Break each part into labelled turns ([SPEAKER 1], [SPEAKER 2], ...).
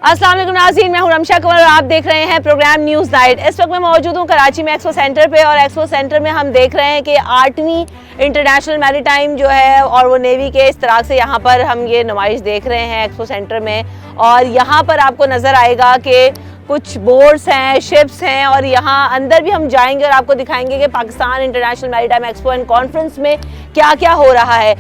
[SPEAKER 1] अस्सलाम वालेकुम नाज़रीन, मैं हूं रमशा कंवर और आप देख रहे हैं प्रोग्राम न्यूज़ नाइट। इस वक्त मैं मौजूद हूं कराची में एक्सपो सेंटर पे और एक्सपो सेंटर में हम देख रहे हैं कि 8वीं इंटरनेशनल मैरीटाइम जो है और वो नेवी के इस तरह से यहाँ पर हम ये नुमाइश देख रहे हैं एक्सपो सेंटर में। और यहाँ पर आपको नज़र आएगा कि कुछ बोट्स हैं, शिप्स हैं और यहाँ अंदर भी हम जाएंगे और आपको दिखाएंगे कि Pakistan international maritime expo and conference में क्या क्या हो रहा है।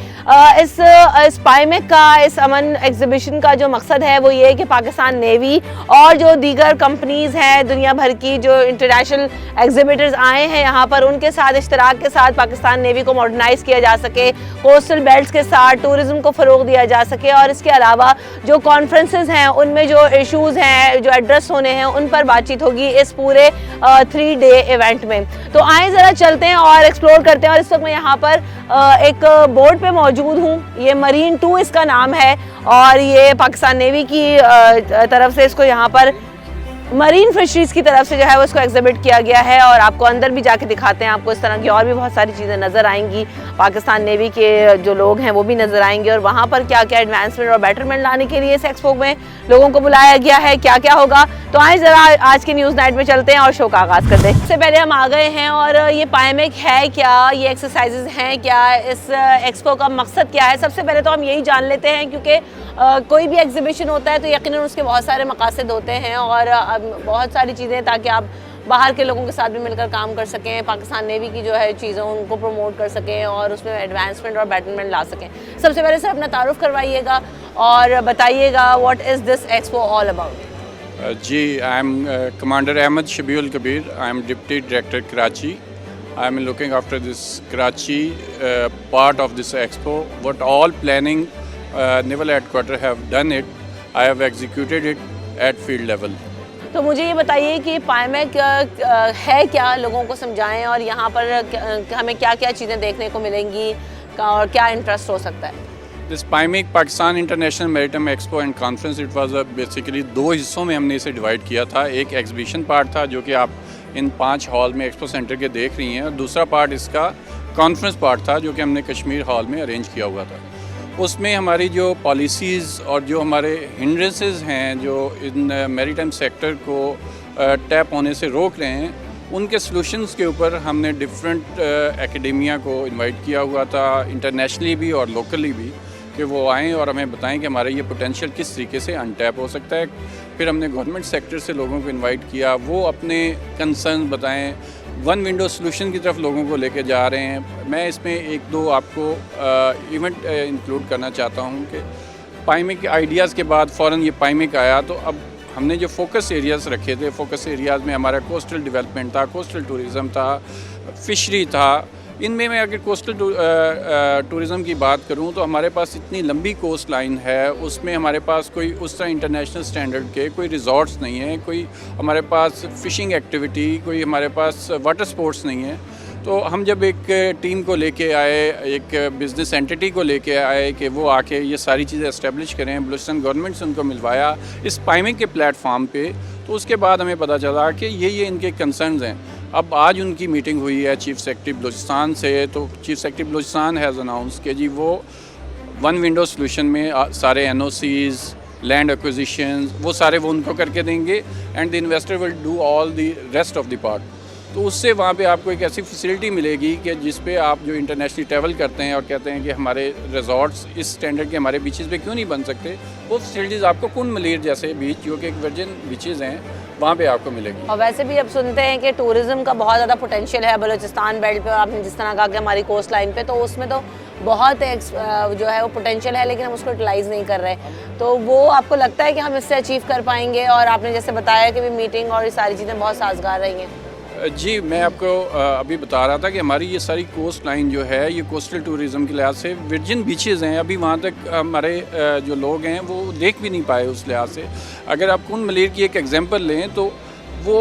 [SPEAKER 1] इस पाइमेक का, इस अमन एग्जीबिशन का जो मकसद है वो ये है कि पाकिस्तान नेवी और जो दीगर कंपनीज़ हैं दुनिया भर की, जो इंटरनेशनल एग्जीबिटर्स आए हैं यहाँ पर, उनके साथ इश्तराक के साथ पाकिस्तान नेवी को मॉडर्नाइज़ किया जा सके, कोस्टल बेल्ट्स के साथ टूरिज़्म को फ़रोग दिया जा सके। और इसके अलावा जो कॉन्फ्रेंसेस हैं उनमें जो इशूज़ हैं, जो एड्रेस होने हैं, उन पर बातचीत होगी इस पूरे 3 डे इवेंट में। तो आए ज़रा चलते हैं और एक्सप्लोर करते हैं। और इस वक्त मैं यहाँ पर एक बोट पे मौजूद हूँ, ये मरीन 2 इसका नाम है और ये पाकिस्तान नेवी की तरफ से इसको यहाँ पर मरीन फिशरीज़ की तरफ से जो है वो इसको एग्जिबिट किया गया है। और आपको अंदर भी जाके दिखाते हैं, आपको इस तरह की और भी बहुत सारी चीज़ें नज़र आएंगी। पाकिस्तान नेवी के जो लोग हैं वो भी नज़र आएंगे और वहाँ पर क्या क्या एडवांसमेंट और बेटरमेंट लाने के लिए इस एक्सपो में लोगों को बुलाया गया है, क्या क्या होगा। तो आए ज़रा आज के न्यूज़ नाइट में चलते हैं और शो का आगाज़ करते हैं। इससे पहले हम आ गए हैं और ये पाइमेक है क्या, ये एक्सरसाइजेज हैं क्या, इस एक्सपो का मकसद क्या है। सबसे पहले तो हम यही जान लेते हैं क्योंकि कोई भी एग्जीबिशन होता है तो यकीनन उसके बहुत सारे मकासद होते हैं और बहुत सारी चीज़ें, ताकि आप बाहर के लोगों के साथ भी मिलकर काम कर सकें, पाकिस्तान नेवी की जो है चीज़ें उनको प्रमोट कर सकें और उसमें एडवांसमेंट और बेटरमेंट ला सकें। सबसे पहले सर अपना तारुफ करवाइएगा और बताइएगा what is this expo all about.
[SPEAKER 2] जी, I am commander Ahmed Shabiul Kabir, I am deputy director Karachi. I am looking after this Karachi part of this expo. What all planning naval headquarters have done it, I have executed it at field level.
[SPEAKER 1] तो मुझे ये बताइए कि पाइमेक है क्या, लोगों को समझाएं और यहाँ पर हमें क्या क्या चीज़ें देखने को मिलेंगी और क्या इंटरेस्ट हो सकता है।
[SPEAKER 2] This PIMEC Pakistan International Maritime Expo and Conference, it was basically 2 हिस्सों में हमने इसे डिवाइड किया था। एक एग्जीबिशन पार्ट था जो कि आप इन 5 हॉल में एक्सपो सेंटर के देख रही हैं, और दूसरा पार्ट इसका कॉन्फ्रेंस पार्ट था जो कि हमने कश्मीर हॉल में अरेंज किया हुआ था। उसमें हमारी जो पॉलिसीज़ और जो हमारे हिंड्रेंसेस हैं जो इन मैरीटाइम सेक्टर को टैप होने से रोक रहे हैं, उनके सॉल्यूशंस के ऊपर हमने डिफरेंट एकेडेमिया को इनवाइट किया हुआ था, इंटरनेशनली भी और लोकली भी, कि वो आएँ और हमें बताएं कि हमारा ये पोटेंशियल किस तरीके से अनटैप हो सकता है। फिर हमने गवर्नमेंट सेक्टर से लोगों को इनवाइट किया, वो अपने कंसर्न बताएं, वन विंडो सॉल्यूशन की तरफ लोगों को लेके जा रहे हैं। मैं इसमें 1-2 आपको इवेंट इंक्लूड करना चाहता हूँ कि पाइमेक के आइडियाज़ के बाद फ़ौरन ये पाइमेक आया, तो अब हमने जो फोकस एरियाज़ रखे थे, फोकस एरियाज़ में हमारा कोस्टल डेवलपमेंट था, कोस्टल टूरिज़म था, फिशरी था। इनमें मैं अगर कोस्टल टूरिज़म की बात करूं तो हमारे पास इतनी लंबी कोस्ट लाइन है, उसमें हमारे पास कोई उस तरह इंटरनेशनल स्टैंडर्ड के कोई रिजॉर्ट्स नहीं है, कोई हमारे पास फ़िशिंग एक्टिविटी, कोई हमारे पास वाटर स्पोर्ट्स नहीं है। तो हम जब एक टीम को लेके आए, एक बिज़नेस एंटिटी को लेके आए कि वो आके ये सारी चीज़ें इस्टेब्लिश करें, बलूचिस्तान गवर्नमेंट से उनको मिलवाया इस पाइमेक के प्लेटफॉर्म पे, तो उसके बाद हमें पता चला कि ये इनके कंसर्न्स हैं। अब आज उनकी मीटिंग हुई है चीफ़ सेक्रेटरी बलूचिस्तान से, तो chief secretary Balochistan has announce कि जी वो वन विंडो सॉल्यूशन में सारे NOCs, लैंड एक्विजिशन, वो सारे वो उनको करके देंगे and the investor will do all the rest of the part. तो उससे वहाँ पे आपको एक ऐसी फैसिलिटी मिलेगी कि जिस पे आप जो इंटरनेशनली ट्रैवल करते हैं और कहते हैं कि हमारे रिजॉर्ट्स इस स्टैंडर्ड के हमारे बीचेस पे क्यों नहीं बन सकते, वो फैसिलिटीज़ आपको कुन मलीर जैसे बीच, जो कि एक वर्जिन बीचेज़ हैं, वहाँ पे आपको मिलेगी।
[SPEAKER 1] और वैसे भी अब सुनते हैं कि टूरिज़्म का बहुत ज़्यादा पोटेंशियल है बलूचिस्तान बेल्ट पे, आपने जिस तरह कहा कि हमारी कोस्ट लाइन पे, तो उसमें तो बहुत जो है वो पोटेंशियल है, लेकिन हम उसको यूटिलाइज़ नहीं कर रहे। तो वो आपको लगता है कि हम इससे अचीव कर पाएंगे? और आपने जैसे बताया कि भी मीटिंग और ये सारी चीज़ें बहुत साजगार रही हैं।
[SPEAKER 2] जी, मैं आपको अभी बता रहा था कि हमारी ये सारी कोस्ट लाइन जो है, ये कोस्टल टूरिज़म के लिहाज से वर्जिन बीचेज़ हैं। अभी वहाँ तक हमारे जो लोग हैं वो देख भी नहीं पाए उस लिहाज से। अगर आप कुन मलीर की एक एग्जांपल लें तो वो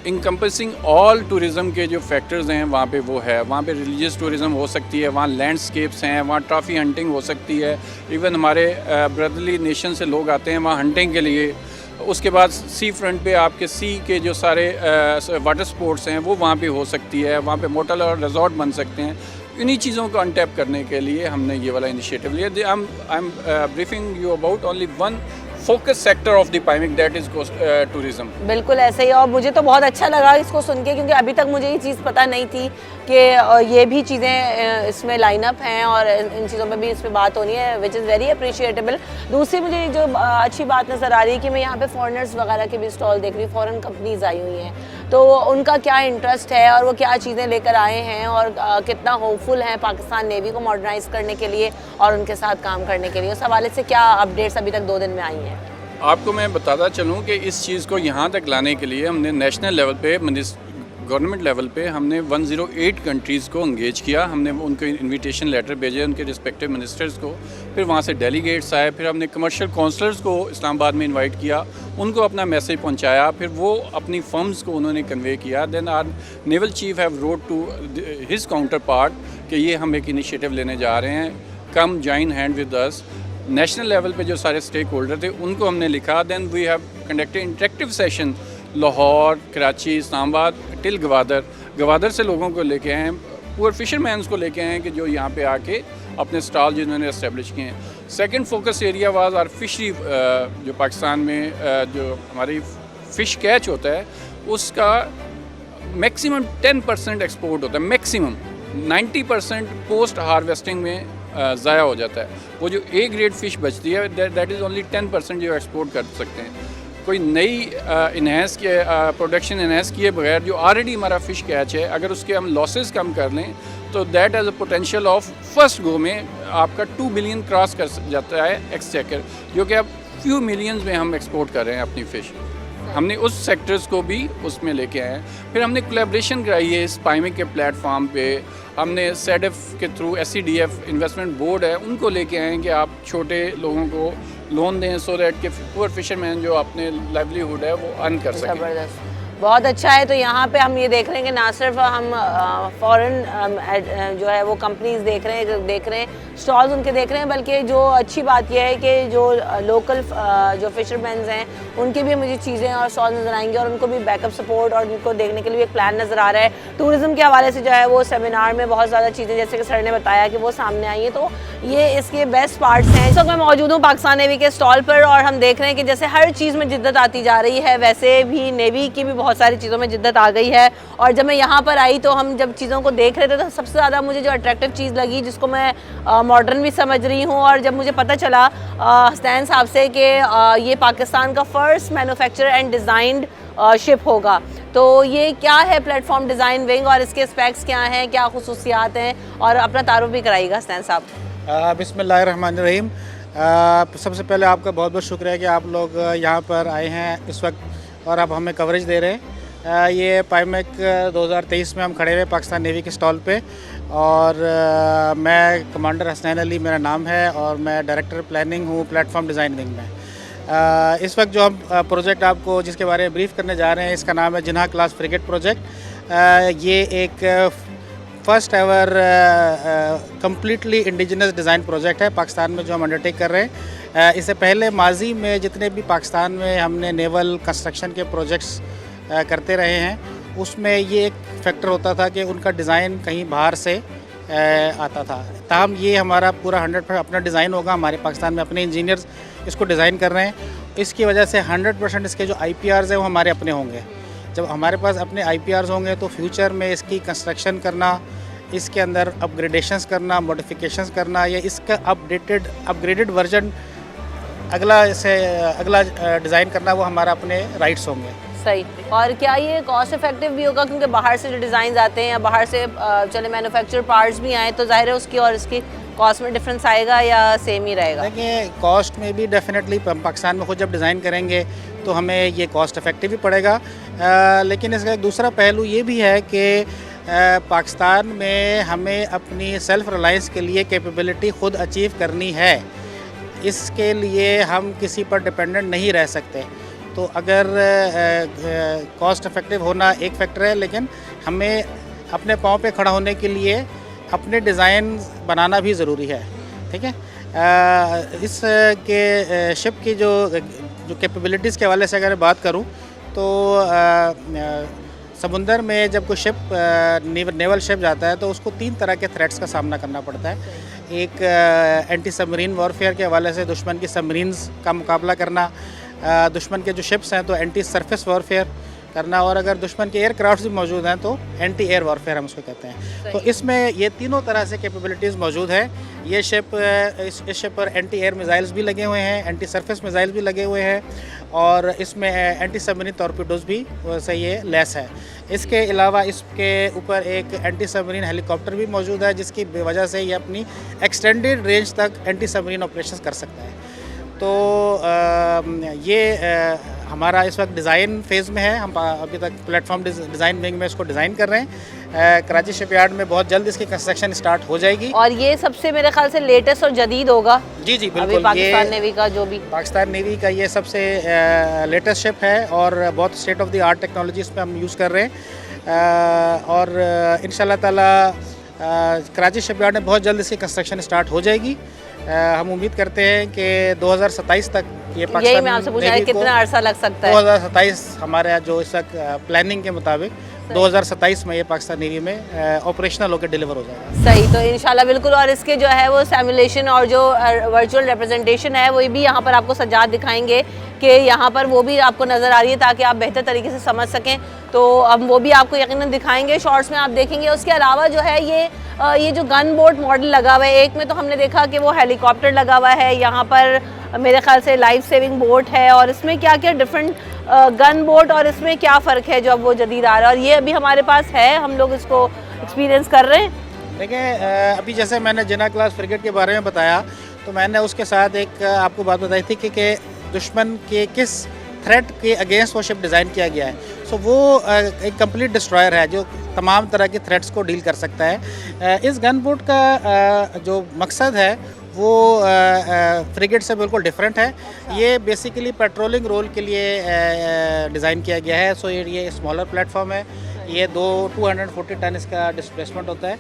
[SPEAKER 2] इनकम्पसिंग ऑल टूरिज़म के जो फैक्टर्स हैं वहाँ पे वो है। वहाँ पे रिलीजियस टूरिज़म हो सकती है, वहाँ लैंडस्केप्स हैं, वहाँ ट्रॉफी हंटिंग हो सकती है, इवन हमारे ब्रदरली नेशन से लोग आते हैं वहाँ हंटिंग के लिए। उसके बाद सी फ्रंट पे आपके सी के जो सारे वाटर स्पोर्ट्स हैं वो वहाँ पे हो सकती है, वहाँ पे मोटल और रिजॉर्ट बन सकते हैं। इन्हीं चीज़ों को अनटैप करने के लिए हमने ये वाला इनिशिएटिव लिया। I am briefing you about only one focus sector of the Pymec, that is tourism.
[SPEAKER 1] बिल्कुल ऐसे ही, और मुझे तो बहुत अच्छा लगा इसको सुन के, क्योंकि अभी तक मुझे ये चीज़ पता नहीं थी कि ये भी चीज़ें इसमें लाइनअप हैं और इन चीज़ों पे भी इस पर बात होनी है, विच इज़ वेरी अप्रिशिएटेबल। दूसरी मुझे जो अच्छी बात नज़र आ रही है कि मैं यहाँ पे फॉरेनर्स वगैरह के भी स्टॉल देख रही हूँ, फॉरेन कंपनीज आई हुई हैं, तो उनका क्या इंटरेस्ट है और वो क्या चीज़ें लेकर आए हैं और कितना होपफुल हैं पाकिस्तान नेवी को मॉडर्नाइज करने के लिए और उनके साथ काम करने के लिए, उस हवाले से क्या अपडेट्स अभी तक 2 दिन में आई हैं?
[SPEAKER 2] आपको मैं बताता चलूँ कि इस चीज़ को यहाँ तक लाने के लिए हमने नेशनल लेवल पे, गवर्नमेंट लेवल पे हमने 108 कंट्रीज़ को इंगेज किया। हमने उनको इनविटेशन लेटर भेजे उनके रिस्पेक्टिव मिनिस्टर्स को, फिर वहाँ से डेलीगेट्स आए, फिर हमने कमर्शियल काउंसलर्स को इस्लामाबाद में इनवाइट किया, उनको अपना मैसेज पहुँचाया, फिर वो अपनी फर्म्स को उन्होंने कन्वे किया। Then our naval chief have wrote to his counterpart कि ये हम एक इनिशिएटिव लेने जा रहे हैं, come join hand with us. National level पे जो सारे स्टेक होल्डर थे उनको हमने लिखा। Then we have conducted interactive session Lahore, Karachi, Islamabad till Gwadar से लोगों को लेके आए हैं, पुअर फिशरमैन्स को लेके आए हैं कि जो यहाँ पे आके अपने स्टॉल जिन्होंने इस्टेब्लिश किए हैं। Second focus area was our fishery, जो पाकिस्तान में जो हमारी फ़िश कैच होता है उसका मैक्सिमम 10% एक्सपोर्ट होता है, मैक्सिमम 90% पोस्ट हार्वेस्टिंग में ज़ाया हो जाता है। वो जो ए ग्रेड फ़िश बचती है दैट इज़ ओनली 10% जो एक्सपोर्ट कर सकते हैं। कोई नई इन्हेंस के प्रोडक्शन इन्हेंस किए बगैर जो ऑलरेडी हमारा फ़िश कैच है, अगर उसके हम लॉसेस कम कर लें तो that has a potential of first go में आपका 2 बिलियन क्रॉस कर जाता है एक्सचेकर, जो कि अब फ्यू मिलियंस में हम एक्सपोर्ट कर रहे हैं अपनी फ़िश। हमने उस सेक्टर्स को भी उसमें लेके आए हैं। फिर हमने कोलैबोरेशन कराई है इस पाइमिक के प्लेटफॉर्म पे। हमने सेडेफ के थ्रू SCDF इन्वेस्टमेंट बोर्ड है उनको लेके आए हैं कि आप छोटे लोगों को लोन दें सो दैट के पुअर फिशरमैन जो अपने लाइवलीहुड है वो अर्न कर सकें।
[SPEAKER 1] ज़बरदस्त, बहुत अच्छा है। तो यहाँ पे हम ये देख रहे हैं कि ना सिर्फ हम फॉरेन जो है वो कंपनीज देख रहे हैं स्टॉल्स उनके देख रहे हैं, बल्कि जो अच्छी बात यह है कि जो लोकल जो फिशरमैन्स हैं उनकी भी मुझे चीज़ें और स्टॉल नज़र आएंगे और उनको भी बैकअप सपोर्ट और उनको देखने के लिए एक प्लान नज़र आ रहा है। टूरिज़्म के हवाले से जो है वो सेमिनार में बहुत ज़्यादा चीज़ें जैसे कि सर ने बताया कि वो सामने आई हैं, तो ये इसके बेस्ट पार्ट्स हैं। इस वक्त मैं मौजूद हूँ पाकिस्तान नेवी के स्टॉल पर और हम देख रहे हैं कि जैसे हर चीज़ में जिद्दत आती जा रही है, वैसे भी नेवी की भी बहुत सारी चीज़ों में जिद्दत आ गई है। और जब मैं यहाँ पर आई तो हम जब चीज़ों को देख रहे थे तो सबसे ज़्यादा मुझे जो अट्रैक्टिव चीज़ लगी, जिसको मैं मॉडर्न भी समझ रही हूँ, और जब मुझे पता चला हसनैन साहब से कि ये पाकिस्तान का first manufacture and designed ship होगा, तो ये क्या है प्लेटफॉर्म डिज़ाइन विंग और इसके स्पेक्स क्या हैं, क्या खुसूसियात हैं, और अपना तारुफ भी कराइएगा हसनैन साहब।
[SPEAKER 3] बिस्मिल्लाहिर्रहमानिर्रहीम। सबसे पहले आपका बहुत बहुत शुक्रिया है कि आप लोग यहाँ पर आए हैं इस वक्त और आप हमें कवरेज दे रहे हैं। ये पाइमेक 2023 में हम खड़े हुए पाकिस्तान नेवी के स्टॉल पे, और मैं कमांडर हसनैन अली मेरा नाम है और मैं डायरेक्टर प्लानिंग हूँ प्लेटफॉर्म डिज़ाइन विंग में। इस वक्त जो हम प्रोजेक्ट आपको जिसके बारे में ब्रीफ करने जा रहे हैं इसका नाम है जिन्हा क्लास फ्रिगेट प्रोजेक्ट। ये एक first ever completely indigenous design project है पाकिस्तान में जो हम अंडरटेक कर रहे हैं। इससे पहले माजी में जितने भी पाकिस्तान में हमने नेवल कंस्ट्रक्शन के प्रोजेक्ट्स करते रहे हैं उसमें ये एक फैक्टर होता था कि उनका डिज़ाइन कहीं बाहर से आता था। ताहम ये हमारा पूरा 100% अपना डिज़ाइन होगा, हमारे पाकिस्तान में अपने इंजीनियर्स इसको डिज़ाइन कर रहे हैं। इसकी वजह से 100% इसके जो IPRs हैं वो हमारे अपने होंगे। जब हमारे पास अपने IPRs होंगे तो फ्यूचर में इसकी कंस्ट्रक्शन करना, इसके अंदर अपग्रेडेशंस करना, मॉडिफिकेशंस करना, या इसका अपग्रेडेड वर्जन अगला डिज़ाइन करना वो हमारा अपने राइट्स होंगे।
[SPEAKER 1] सही। और क्या ये कॉस्ट इफेक्टिव भी होगा, क्योंकि बाहर से जो डिज़ाइन आते हैं या बाहर से चले मैन्युफैक्चर पार्ट्स भी आए तो जाहिर है उसकी और इसकी कॉस्ट में डिफरेंस आएगा या सेम ही रहेगा?
[SPEAKER 3] देखिए, कॉस्ट में भी डेफिनेटली पाकिस्तान में खुद जब डिज़ाइन करेंगे तो हमें ये कॉस्ट इफेक्टिव भी पड़ेगा। लेकिन इसका एक दूसरा पहलू ये भी है कि पाकिस्तान में हमें अपनी सेल्फ़ रिलायंस के लिए कैपेबिलिटी खुद अचीव करनी है। इसके लिए हम किसी पर डिपेंडेंट नहीं रह सकते। तो अगर कॉस्ट इफेक्टिव होना एक फैक्टर है, लेकिन हमें अपने पाँव पे खड़ा होने के लिए अपने डिज़ाइन बनाना भी ज़रूरी है। ठीक है, इस के शिप की जो कैपेबिलिटीज़ के हवाले से अगर बात करूं तो समुंदर में जब कोई शिप नेवल शिप जाता है तो उसको 3 तरह के थ्रेट्स का सामना करना पड़ता है। एक एंटी सबमरीन वॉरफेयर के हवाले से दुश्मन की सबमरीन्स का मुकाबला करना, दुश्मन के जो शिप्स हैं तो एंटी सरफेस वॉरफेयर करना, और अगर दुश्मन के एयरक्राफ्ट भी मौजूद हैं तो एंटी एयर वॉरफेयर हम उसको कहते हैं। तो इसमें ये तीनों तरह से कैपेबिलिटीज़ मौजूद हैं। ये शिप इस शिप पर एंटी एयर मिसाइल्स भी लगे हुए हैं, एंटी सरफेस मिसाइल्स भी लगे हुए हैं, और इसमें एंटी सबमरीन टॉर्पीडोज़ भी वैसे ये लेस है। इसके अलावा इसके ऊपर एक एंटी सबमरीन हेलीकॉप्टर भी मौजूद है, जिसकी वजह से ये अपनी एक्सटेंडेड रेंज तक एंटी सबमरीन ऑपरेशन कर सकता है। तो ये हमारा इस वक्त डिज़ाइन फेज़ में है। हम अभी तक प्लेटफॉर्म डिज़ाइन विंग में इसको डिज़ाइन कर रहे हैं। कराची शिपयार्ड में बहुत जल्द इसकी कंस्ट्रक्शन स्टार्ट हो जाएगी,
[SPEAKER 1] और ये सबसे मेरे ख्याल से लेटेस्ट और जदीद होगा।
[SPEAKER 3] जी जी
[SPEAKER 1] अभी
[SPEAKER 3] बिल्कुल।
[SPEAKER 1] पाकिस्तान नेवी का जो भी
[SPEAKER 3] पाकिस्तान नेवी का ये सबसे लेटेस्ट शिप है, और बहुत state of the art technology इस पर हम यूज़ कर रहे हैं, और इंशाल्लाह ताला कराची शिपयार्ड में बहुत जल्द इसकी कंस्ट्रक्शन स्टार्ट हो जाएगी। हम उम्मीद करते हैं कि 2027 तक ये
[SPEAKER 1] यही मैं आपसे पूछा है कितना अरसा लग सकता है।
[SPEAKER 3] 2027 हमारे जो इस वक्त प्लानिंग के मुताबिक 2027 में ये पाकिस्तान नेवी में ऑपरेशनल होकर डिलीवर हो जाएगा।
[SPEAKER 1] सही, तो इंशाल्लाह बिल्कुल। और इसके जो है वो सिमुलेशन और जो वर्चुअल रिप्रेजेंटेशन है वो भी यहाँ पर आपको सजाद दिखाएंगे कि यहाँ पर वो भी आपको नज़र आ रही है, ताकि आप बेहतर तरीके से समझ सकें। तो अब वो भी आपको यकीनन दिखाएंगे, शॉर्ट्स में आप देखेंगे। उसके अलावा जो है ये जो गन बोट मॉडल लगा हुआ है, एक में तो हमने देखा कि वो हेलीकॉप्टर लगा हुआ है, यहाँ पर मेरे ख्याल से लाइफ सेविंग बोट है, और इसमें क्या क्या डिफरेंट गन बोट और इसमें क्या फ़र्क है जो अब वो जदीद आ रहा है, और ये अभी हमारे पास है, हम लोग इसको एक्सपीरियंस कर रहे हैं।
[SPEAKER 3] देखिए अभी जैसे मैंने जिना क्लास फ्रिगेट के बारे में बताया, तो मैंने उसके साथ एक आपको बात बताई थी कि दुश्मन के किस थ्रेट के अगेंस्ट वो शिप डिज़ाइन किया गया है। सो वो एक कंप्लीट डिस्ट्रॉयर है जो तमाम तरह के थ्रेट्स को डील कर सकता है। इस गन बोट का जो मकसद है वो फ्रिगेट से बिल्कुल डिफरेंट है। ये बेसिकली पेट्रोलिंग रोल के लिए डिज़ाइन किया गया है। सो ये स्मॉलर प्लेटफॉर्म है। ये 240 टन इसका डिस्प्लेसमेंट होता है।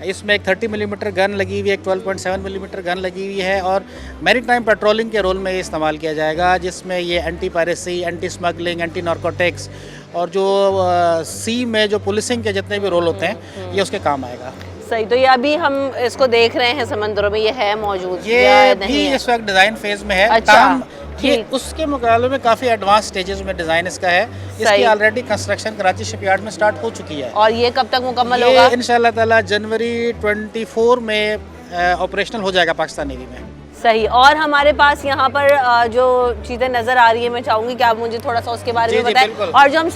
[SPEAKER 3] इसमें एक 30 मिलीमीटर गन लगी हुई है, एक 12.7 मिलीमीटर गन लगी हुई है, और मैरीटाइम पेट्रोलिंग के रोल में ये इस्तेमाल किया जाएगा, जिसमें ये anti piracy, anti smuggling, anti narcotics और जो सी में जो पुलिसिंग के जितने भी रोल होते हैं ये उसके काम आएगा।
[SPEAKER 1] सही, तो ये अभी हम इसको देख रहे हैं समंदरों में, ये है मौजूद,
[SPEAKER 3] ये
[SPEAKER 1] नहीं
[SPEAKER 3] भी
[SPEAKER 1] है?
[SPEAKER 3] इस वक्त डिज़ाइन फेज में है।
[SPEAKER 1] अच्छा,
[SPEAKER 3] ये उसके मुकाबले में काफ़ी एडवांस स्टेजेस में डिज़ाइन इसका है। इसकी ऑलरेडी कंस्ट्रक्शन कराची शिपयार्ड में स्टार्ट हो चुकी है।
[SPEAKER 1] और ये कब तक मुकम्मल होगा?
[SPEAKER 3] इंशाल्लाह ताला जनवरी 24 में ऑपरेशनल हो जाएगा पाकिस्तान नेवी में।
[SPEAKER 1] सही। और हमारे पास यहाँ पर जो चीज़ें नज़र आ रही है, मैं चाहूँगी कि आप मुझे थोड़ा सा उसके बारे में बताएं। और जो हम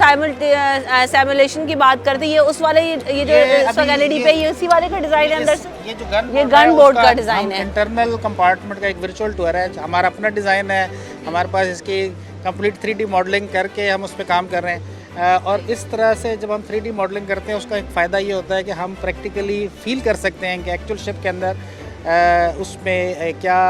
[SPEAKER 1] सिमुलेशन की बात करते हैं, ये उस वाले ये जो एलईडी पे ये उसी वाले का डिज़ाइन है अंदर से? ये गन बोर्ड का डिज़ाइन है।
[SPEAKER 3] इंटरनल कंपार्टमेंट का एक वर्चुअल टूर है, हमारा अपना डिज़ाइन है। हमारे पास इसकी कंप्लीट 3D मॉडलिंग करके हम उस पर काम कर रहे हैं। और इस तरह से जब हम 3D मॉडलिंग करते हैं, उसका एक फ़ायदा ये होता है कि हम प्रैक्टिकली फील कर सकते हैं कि एक्चुअल शिप के अंदर उसमें क्या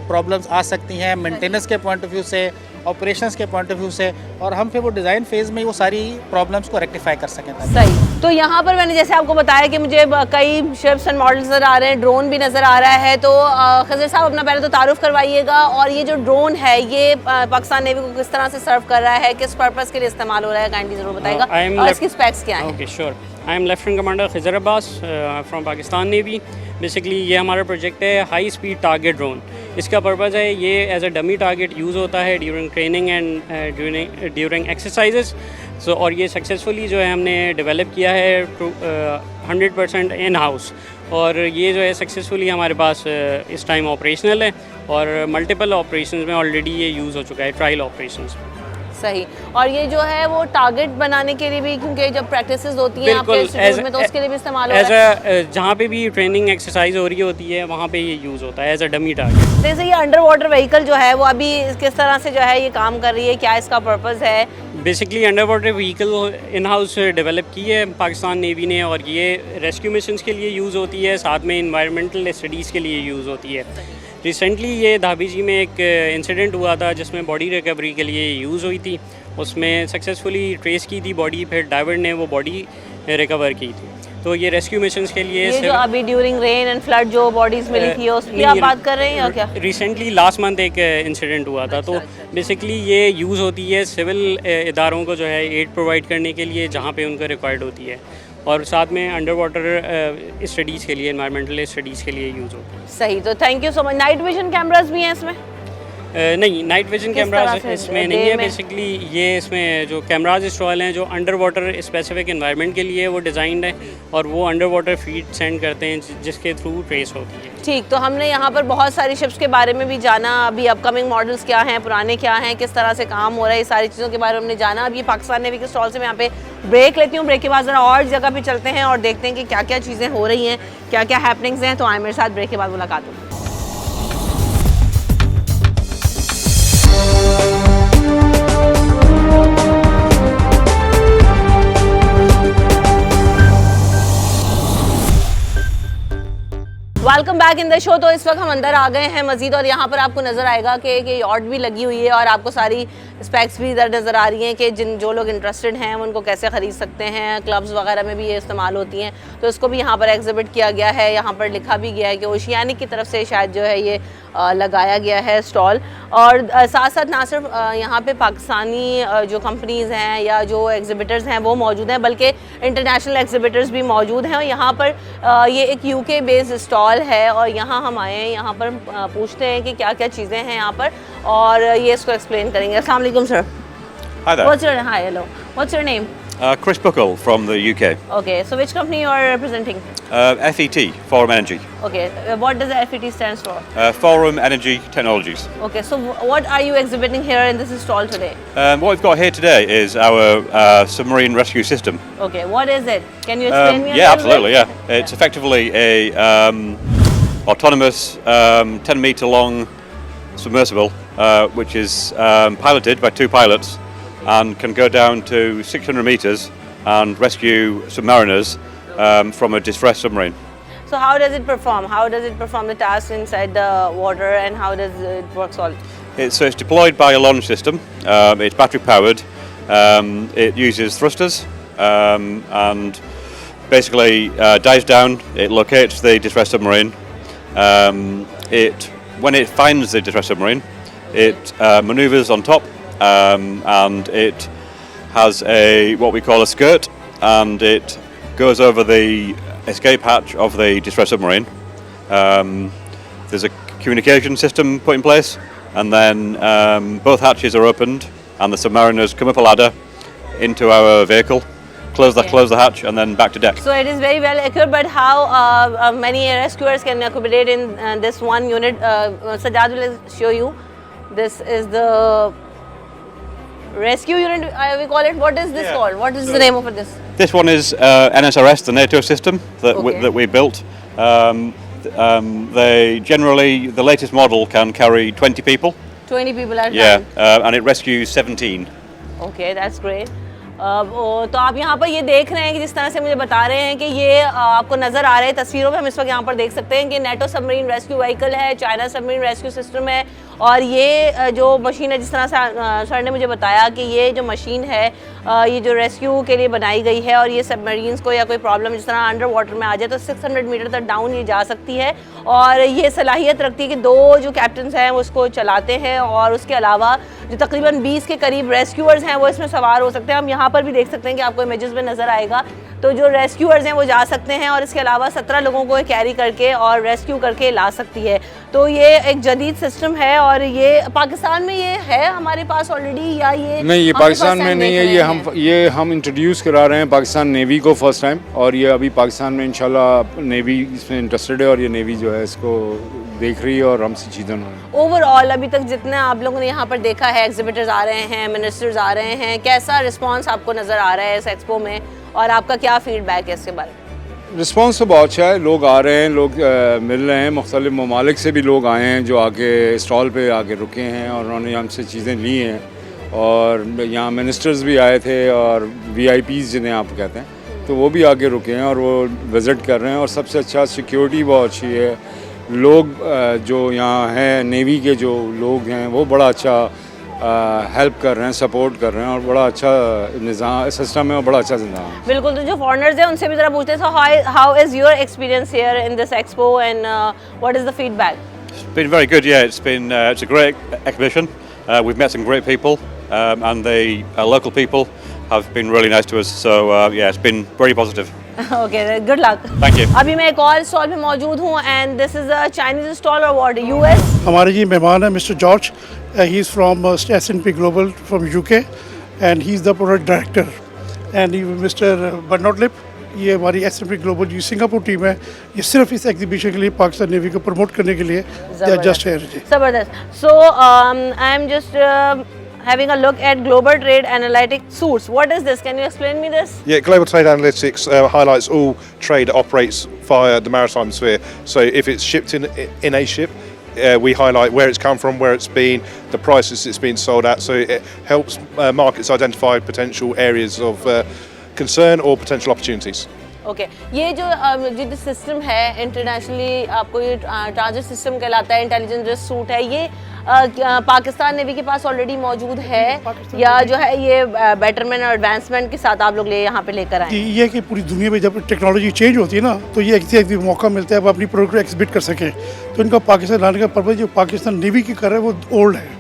[SPEAKER 3] प्रॉब्लम्स आ सकती हैं मेंटेनेंस के पॉइंट ऑफ व्यू से, ऑपरेशंस के पॉइंट ऑफ व्यू से, और हम फिर वो डिज़ाइन फेज़ में वो सारी प्रॉब्लम्स को रेक्टिफाई कर सकें।
[SPEAKER 1] सही। तो यहाँ पर मैंने जैसे आपको बताया कि मुझे कई शिप्स एंड मॉडल्स नज़र आ रहे हैं, ड्रोन भी नज़र आ रहा है। तो खज़र साहब अपना पहले तो तारुफ करवाइएगा, और ये जो ड्रोन है ये पाकिस्तान नेवी को किस तरह से सर्व कर रहा है, किस पर्पज़ के लिए इस्तेमाल हो रहा है, काइंडली ज़रूर बताइएगा, और इसकी स्पेक्स क्या हैं?
[SPEAKER 4] Okay sure. I am lieutenant commander Khizar Abbas from Pakistan navy. Basically ये हमारा प्रोजेक्ट है हाई स्पीड टारगेट ड्रोन। इसका पर्पज़ है ये as a dummy target use होता है during training and during exercises. So और ये सक्सेसफुली जो है हमने डेवलप किया है 100% इन हाउस, और ये जो है सक्सेसफुली हमारे पास इस टाइम ऑपरेशनल है, और मल्टीपल ऑपरेशंस में ऑलरेडी ये यूज़ हो चुका है, ट्रायल ऑपरेशंस में।
[SPEAKER 1] सही। और ये जो है वो टारगेट बनाने के लिए भी, क्योंकि जब प्रैक्टिसेस होती हैं आपके इंस्टीट्यूट में, तो उसके लिए भी इस्तेमाल हो रहा है।
[SPEAKER 4] जहाँ पे भी ट्रेनिंग एक्सरसाइज हो रही होती है वहाँ पे ये यूज़ होता है एज अ डमी टारगेट।
[SPEAKER 1] जैसे ये अंडर वाटर व्हीकल जो है वो अभी किस तरह से जो है ये काम कर रही है, क्या इसका पर्पज़ है?
[SPEAKER 4] Basically under water vehicle in house develop की है पाकिस्तान नेवी ने, और ये रेस्क्यू मिशंस के लिए यूज़ होती है, साथ में इन्वायरमेंटल स्टडीज़ के लिए यूज़ होती है। रिसेंटली ये धाबी जी में एक इंसिडेंट हुआ था जिसमें बॉडी रिकवरी के लिए यूज़ हुई थी। उसमें सक्सेसफुली ट्रेस की थी बॉडी, फिर डाइवर ने वो बॉडी रिकवर की थी। तो ये रेस्क्यू मिशंस के लिए
[SPEAKER 1] ये जो अभी ड्यूरिंग रेन एंड फ्लड जो बॉडीज मिली थी उसकी आप बात कर रहे हैं या क्या?
[SPEAKER 4] रिसेंटली लास्ट मंथ एक इंसिडेंट हुआ था। तो बेसिकली ये यूज़ होती है सिविल इदारों को जो है एड प्रोवाइड करने के लिए जहाँ पे उनको रिक्वायर्ड होती है। और साथ में अंडर वाटर स्टडीज़ के लिए, इन्वायरमेंटल स्टडीज़ के लिए यूज़ होता है।
[SPEAKER 1] सही, तो thank you so much. Night vision cameras भी हैं इसमें?
[SPEAKER 4] नहीं, नाइट विजन
[SPEAKER 1] किस तरह
[SPEAKER 4] कैमराज
[SPEAKER 1] से
[SPEAKER 4] इसमें
[SPEAKER 1] डे
[SPEAKER 4] नहीं है।
[SPEAKER 1] में?
[SPEAKER 4] बेसिकली ये इसमें जो कैमराज इंस्टॉल हैं जो अंडर वाटर स्पेसिफिक इन्वायरमेंट के लिए वो डिज़ाइंड है और वो अंडर वाटर फीड सेंड करते हैं जिसके थ्रू ट्रेस होती है।
[SPEAKER 1] ठीक, तो हमने यहाँ पर बहुत सारी शिप्स के बारे में भी जाना, अभी अपकमिंग मॉडल्स क्या हैं, पुराने क्या हैं, किस तरह से काम हो रहा है, ये सारी चीज़ों के बारे में हमने जाना। अब ये पाकिस्तान नेवी के स्टॉल से मैं यहाँ पे ब्रेक लेती हूँ। ब्रेक के बाद ज़रा और जगह पे चलते हैं और देखते हैं कि क्या क्या चीज़ें हो रही हैं, क्या क्या हैपनिंग्स हैं। तो आए मेरे साथ, ब्रेक के बाद मुलाकात होगी। Welcome back in the show. तो इस वक्त हम अंदर आ गए हैं मजीद और यहाँ पर आपको नज़र आएगा कि यॉट भी लगी हुई है और आपको सारी स्पेक्स भी इधर नज़र आ रही हैं कि जो लोग इंटरेस्टेड हैं उनको कैसे ख़रीद सकते हैं। क्लब्स वगैरह में भी ये इस्तेमाल होती हैं, तो इसको भी यहाँ पर एग्जिबिट किया गया है। यहाँ पर लिखा भी गया है कि ओशियानिक की तरफ से शायद जो है ये लगाया गया है स्टॉल। और साथ साथ ना सिर्फ यहाँ पे पाकिस्तानी जो कंपनीज़ हैं या जो एग्जिबिटर्स हैं वो मौजूद हैं, बल्कि इंटरनेशनल एग्जिबिटर्स भी मौजूद हैं। और यहाँ पर ये एक UK बेस्ड स्टॉल है और यहाँ हम आए हैं, यहाँ पर पूछते हैं कि क्या क्या चीज़ें हैं यहाँ पर और ये इसको एक्सप्लेन करेंगे। अस्सलाम वालेकुम sir.
[SPEAKER 5] Hi there.
[SPEAKER 1] Hi, hello. What's your name?
[SPEAKER 5] Chris Buckle from the UK.
[SPEAKER 1] Okay, so which company you are representing?
[SPEAKER 5] FET, Forum Energy.
[SPEAKER 1] Okay, what does FET stands for?
[SPEAKER 5] Forum Energy Technologies.
[SPEAKER 1] Okay, so what are you exhibiting here in this stall today?
[SPEAKER 5] What we've got here today is our submarine rescue system.
[SPEAKER 1] Okay, what is it? Can you explain me a
[SPEAKER 5] Yeah,
[SPEAKER 1] little
[SPEAKER 5] absolutely,
[SPEAKER 1] bit?
[SPEAKER 5] yeah. It's effectively a autonomous 10-metre long submersible which is piloted by two pilots and can go down to 600 metres and rescue submariners from a distressed submarine.
[SPEAKER 1] So how does it perform? How does it perform the task inside the water and how does it work all?
[SPEAKER 5] So it's deployed by a launch system. It's battery powered. It uses thrusters and basically dives down. It locates the distressed submarine. When it finds the distressed submarine, it manoeuvres on top. And it has what we call a skirt, and it goes over the escape hatch of the distressed submarine. There's a communication system put in place, and then both hatches are opened, and the submariners come up a ladder into our vehicle, close the hatch, and then back to deck.
[SPEAKER 1] So it is very well equipped, but how many rescuers can accommodate in this one unit? Sajjad will show you. This is the rescue unit, we call it. What is this called? What is the name of this?
[SPEAKER 5] This one is NSRS, the NATO system that we built. They generally, the latest model can carry 20 people.
[SPEAKER 1] 20 people are
[SPEAKER 5] and it rescues 17.
[SPEAKER 1] Okay, that's great. तो आप यहाँ पर ये देख रहे हैं कि जिस तरह से मुझे बता रहे हैं कि ये आपको नज़र आ रहे हैं तस्वीरों में, हम इस वक्त यहाँ पर देख सकते हैं कि नेटो सबमरीन रेस्क्यू व्हीकल है, चाइना सबमरीन रेस्क्यू सिस्टम है। और ये जो मशीन है, जिस तरह से सर ने मुझे बताया कि ये जो मशीन है ये जो रेस्क्यू के लिए बनाई गई है और ये सबमरीन्स को या कोई प्रॉब्लम जिस तरह अंडर वाटर में आ जाए तो 600 मीटर तक डाउन ये जा सकती है और ये सलाहियत रखती है कि दो जो कैप्टन्स हैं वो उसको चलाते हैं और उसके अलावा जो तकरीबन 20 के करीब रेस्क्यूअर्स हैं वो इसमें सवार हो सकते हैं। हम यहाँ पर भी देख सकते हैं कि आपको इमेजेस में नज़र आएगा, तो जो रेस्क्यूअर्स हैं वो जा सकते हैं और इसके अलावा 17 लोगों को कैरी करके और रेस्क्यू करके ला सकती है। तो ये एक जदीद सिस्टम है और ये पाकिस्तान में ये है हमारे पास ऑलरेडी या ये
[SPEAKER 6] नहीं, ये पाकिस्तान में नहीं है, ये हम इंट्रोड्यूस करा रहे हैं पाकिस्तान नेवी को फर्स्ट टाइम और ये अभी पाकिस्तान में इंशाल्लाह नेवी इसमें इंटरेस्टेड है और ये नेवी जो है इसको देख रही है और हमसे चीज़ें
[SPEAKER 1] ओवरऑल अभी तक जितने आप लोगों ने यहाँ पर देखा है, एग्जिबिटर्स आ रहे हैं, मिनिस्टर्स आ रहे हैं, कैसा रिस्पांस आपको नज़र आ रहा है इस एक्सपो में और आपका क्या फीडबैक है इसके बारे में?
[SPEAKER 6] रिस्पांस तो बहुत अच्छा है, लोग आ रहे हैं, लोग मिल रहे हैं, मुख्तलिफ ममालिक से भी लोग आए हैं जो आके स्टॉल पे आके रुके हैं और उन्होंने हमसे चीज़ें ली हैं और यहाँ मिनिस्टर्स भी आए थे और VIPs जिन्हें आप कहते हैं तो वो भी आके रुके हैं और वो विज़िट कर रहे हैं और सबसे अच्छा सिक्योरिटी बहुत अच्छी है। लोग जो यहाँ हैं नेवी के जो लोग हैं वो बड़ा अच्छा हेल्प कर रहे हैं, सपोर्ट कर रहे हैं और बड़ा अच्छा निज़ाम सिस्टम है और बड़ा अच्छा निज़ाम है।
[SPEAKER 1] बिल्कुल, तो जो फॉरेनर्स हैं उनसे भी ज़रा पूछते हैं, so how is your experience here in this expo and what is the feedback?
[SPEAKER 5] It's been very good, yeah. It's a great exhibition. We've met some great people and the local people have been really nice to us. So yeah, it's been very positive.
[SPEAKER 1] Okay good luck.
[SPEAKER 5] Thank you.
[SPEAKER 1] अभी मैं एक और stall पे मौजूद हूँ and this is a Chinese stall और what US.
[SPEAKER 7] हमारे जी मेहमान है mister George, he is from S&P global from UK and he is the product director. And mister बर्नॉटलिप, ये हमारी S&P ग्लोबल जी सिंगापुर टीम है, ये सिर्फ इस एग्जीबिशन के लिए पाकिस्तान नेवी को प्रमोट करने के लिए जस्ट है जी।
[SPEAKER 1] जबरदस्त। So I am just having a look at global trade analytic suits. What is this? Can you explain me this?
[SPEAKER 8] Yeah, Global Trade Analytics highlights all trade that operates via the maritime sphere. So if it's shipped in a ship, we highlight where it's come from, where it's been, the prices it's been sold at. So it helps markets identify potential areas of concern or potential opportunities.
[SPEAKER 1] Okay ये जो system है internationally, आपको ये transit system कहलाता है, intelligence risk suit है, ये Pakistan navy के पास ऑलरेडी मौजूद है या जो है ये बेटरमेंट और एडवांसमेंट के साथ आप लोग यहाँ पे लेकर आए?
[SPEAKER 7] ये कि पूरी दुनिया में जब टेक्नोलॉजी चेंज होती है ना, तो ये एक मौका मिलता है अब अपनी प्रोडक्ट को एक्सहिबिट कर सकें। तो इनका पाकिस्तान लाने का पर्पज़ जो पाकिस्तान नेवी की कर रहा है वो ओल्ड है,